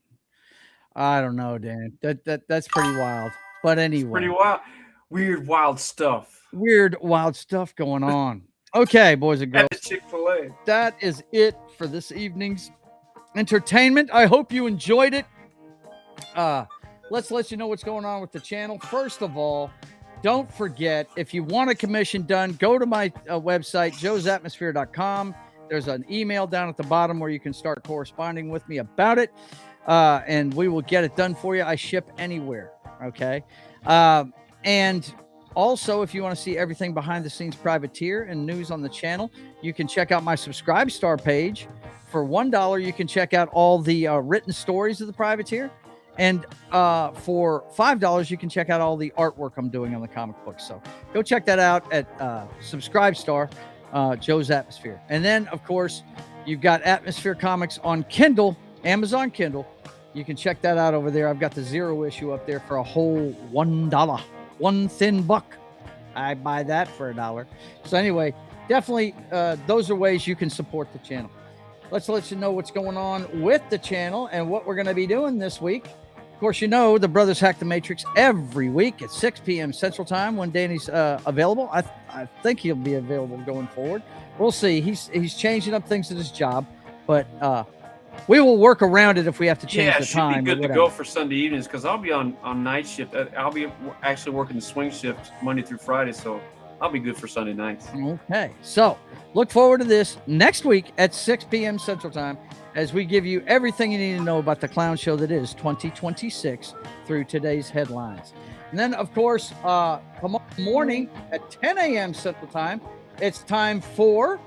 I don't know, Dan. That's pretty wild. But anyway, it's pretty wild. Weird, wild stuff. Weird, wild stuff going on. Okay, boys and girls. At Chick-fil-A. That is it for this evening's entertainment. I hope you enjoyed it. Let's let you know what's going on with the channel. First of all, don't forget, if you want a commission done, go to my website, JoesAtmosfere.com. There's an email down at the bottom where you can start corresponding with me about it, and we will get it done for you. I ship anywhere, okay? And also, if you want to see everything behind the scenes privateer and news on the channel, you can check out my Subscribe Star page. For $1, you can check out all the written stories of the privateer. And for $5, you can check out all the artwork I'm doing on the comic books. So go check that out at Subscribe Star, Joe's Atmosphere. And then, of course, you've got Atmosphere Comics on Kindle, Amazon Kindle. You can check that out over there. I've got the 0 issue up there for a whole $1. One thin buck. I buy that for $1. So anyway, definitely those are ways you can support the channel. Let's let you know what's going on with the channel and what we're going to be doing this week. Of course, you know the Brothers Hack the Matrix every week at 6 p.m. Central Time when Danny's available. I think he'll be available going forward. We'll see. He's changing up things at his job, but we will work around it if we have to change the time. Yeah, it should be good to go for Sunday evenings because I'll be on night shift. I'll be actually working the swing shift Monday through Friday, so I'll be good for Sunday nights. Okay, so look forward to this next week at 6 p.m. Central Time as we give you everything you need to know about the clown show that is 2026 through today's headlines. And then, of course, tomorrow morning at 10 a.m. Central Time, it's time for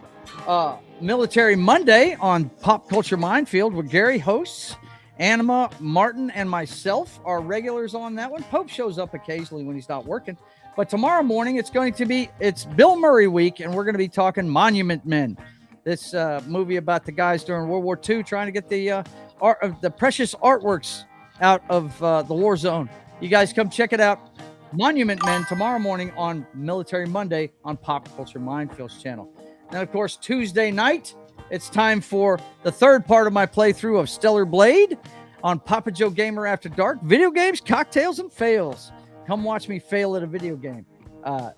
Military Monday on Pop Culture Minefield with Gary hosts. Anima, Martin, and myself are regulars on that one. Pope shows up occasionally when he's not working. But tomorrow morning, it's Bill Murray week, and we're going to be talking Monument Men. This movie about the guys during World War II trying to get the precious artworks out of the war zone. You guys come check it out. Monument Men tomorrow morning on Military Monday on Pop Culture Minefield's channel. And, of course, Tuesday night, it's time for the third part of my playthrough of Stellar Blade on Papa Joe Gamer After Dark. Video games, cocktails, and fails. Come watch me fail at a video game.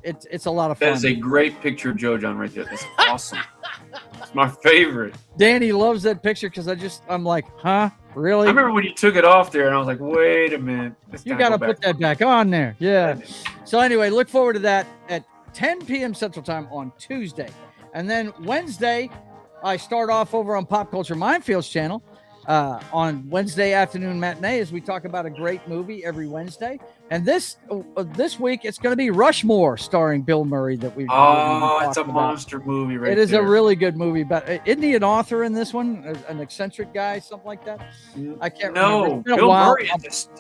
It's a lot of fun. That is a great picture of Joe John right there. That's awesome. It's my favorite. Danny loves that picture because I'm like, huh? Really? I remember when you took it off there, and I was like, wait a minute. You got to put that back on there. Yeah. So anyway, look forward to that at 10 p.m. Central Time on Tuesday. And then Wednesday, I start off over on Pop Culture Minefield's channel on Wednesday afternoon matinee as we talk about a great movie every Wednesday. And this week, it's going to be Rushmore starring Bill Murray that we've it's a monster movie right there. It is a really good movie, but isn't he an author in this one? An eccentric guy, something like that? I can't remember. No, Bill Murray,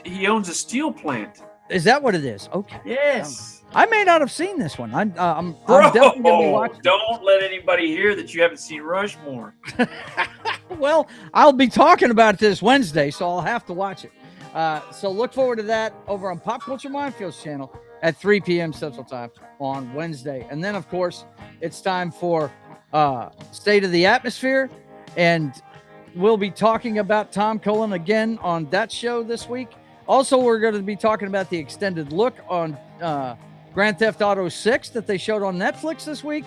he owns a steel plant. Is that what it is? Okay. Yes. I may not have seen this one. I'm definitely going to be watching. Don't let anybody hear that you haven't seen Rushmore. Well, I'll be talking about this Wednesday, so I'll have to watch it. So look forward to that over on Pop Culture Minefield's channel at 3 p.m. Central Time on Wednesday. And then, of course, it's time for State of the Atmosphere. And we'll be talking about Tom Cullen again on that show this week. Also, we're going to be talking about the extended look on Grand Theft Auto 6 that they showed on Netflix this week.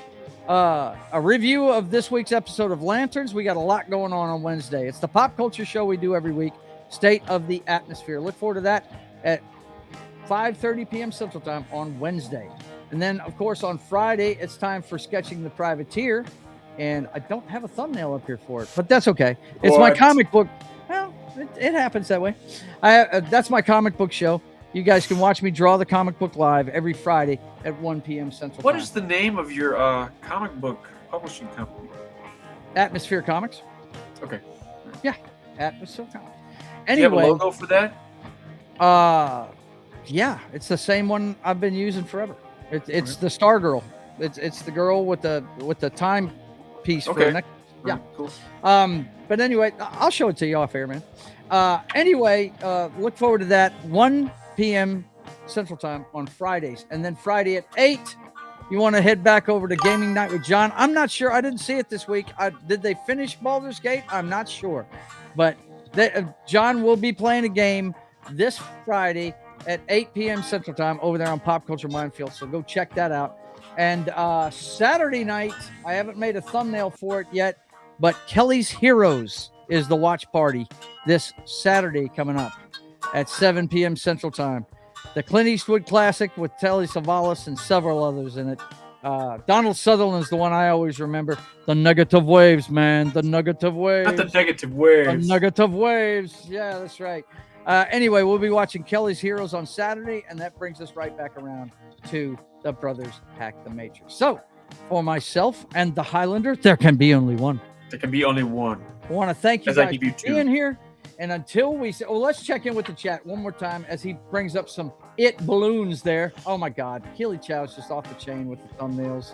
A review of this week's episode of Lanterns. We got a lot going on Wednesday. It's the pop culture show we do every week. State of the Atmosphere. Look forward to that at 5:30 p.m. Central Time on Wednesday. And then, of course, on Friday, it's time for Sketching the Privateer. And I don't have a thumbnail up here for it, but that's okay. It's my comic book. Well, it happens that way. That's my comic book show. You guys can watch me draw the comic book live every Friday at 1 p.m. Central Time. What is the name of your comic book publishing company? Atmosphere Comics. Okay. Yeah, Atmosphere Comics. Anyway, do you have a logo for that? Yeah, it's the same one I've been using forever. It's the Star Girl. It's the girl with the time piece for the next. Yeah, cool. But anyway, I'll show it to you off air, man. Anyway, look forward to that 1 p.m. Central Time on Fridays, and then Friday at 8. You want to head back over to Gaming Night with John? I'm not sure. I didn't see it this week. Did they finish Baldur's Gate? I'm not sure, but John will be playing a game this Friday at 8 p.m. Central Time over there on Pop Culture Minefield. So go check that out. And Saturday night, I haven't made a thumbnail for it yet, but Kelly's Heroes is the watch party this Saturday coming up at 7 p.m. Central Time. The Clint Eastwood classic with Telly Savalas and several others in it. Donald Sutherland is the one I always remember. The Negative Waves, man. The Negative Waves. Not the Negative Waves. The Negative Waves. Yeah, that's right. Anyway, we'll be watching Kelly's Heroes on Saturday, and that brings us right back around to the Brothers Hack the Matrix. So, for myself and the Highlander, there can be only one. There can be only one. I want to thank you guys for being here. And until we say, let's check in with the chat one more time as he brings up some balloons there. Oh my God, Keely Chow's just off the chain with the thumbnails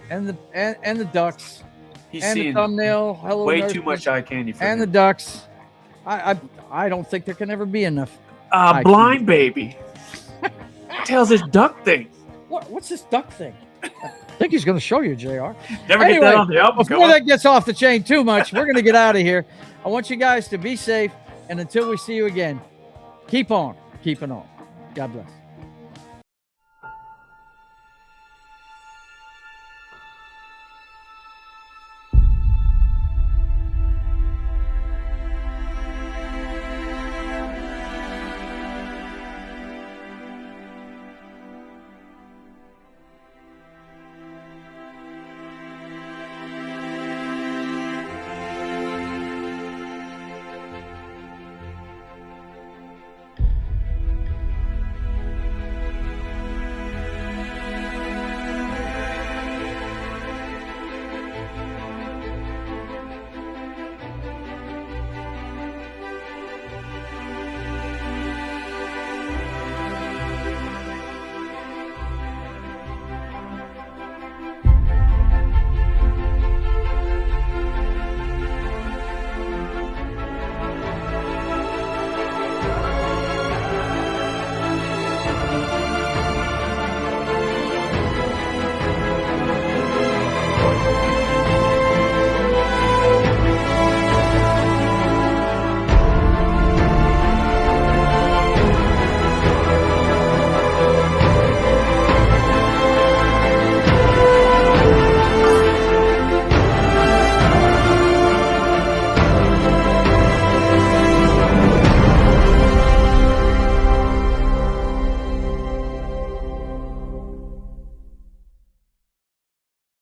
and the ducks. He's and seeing the thumbnail. Hello, way nurses, too much eye candy for and him. the ducks. I don't think there can ever be enough. Blind baby. Tells this duck thing. What's this duck thing? I think he's going to show you, JR. Never get that on the album. Before that gets off the chain too much, we're going to get out of here. I want you guys to be safe. And until we see you again, keep on keeping on. God bless.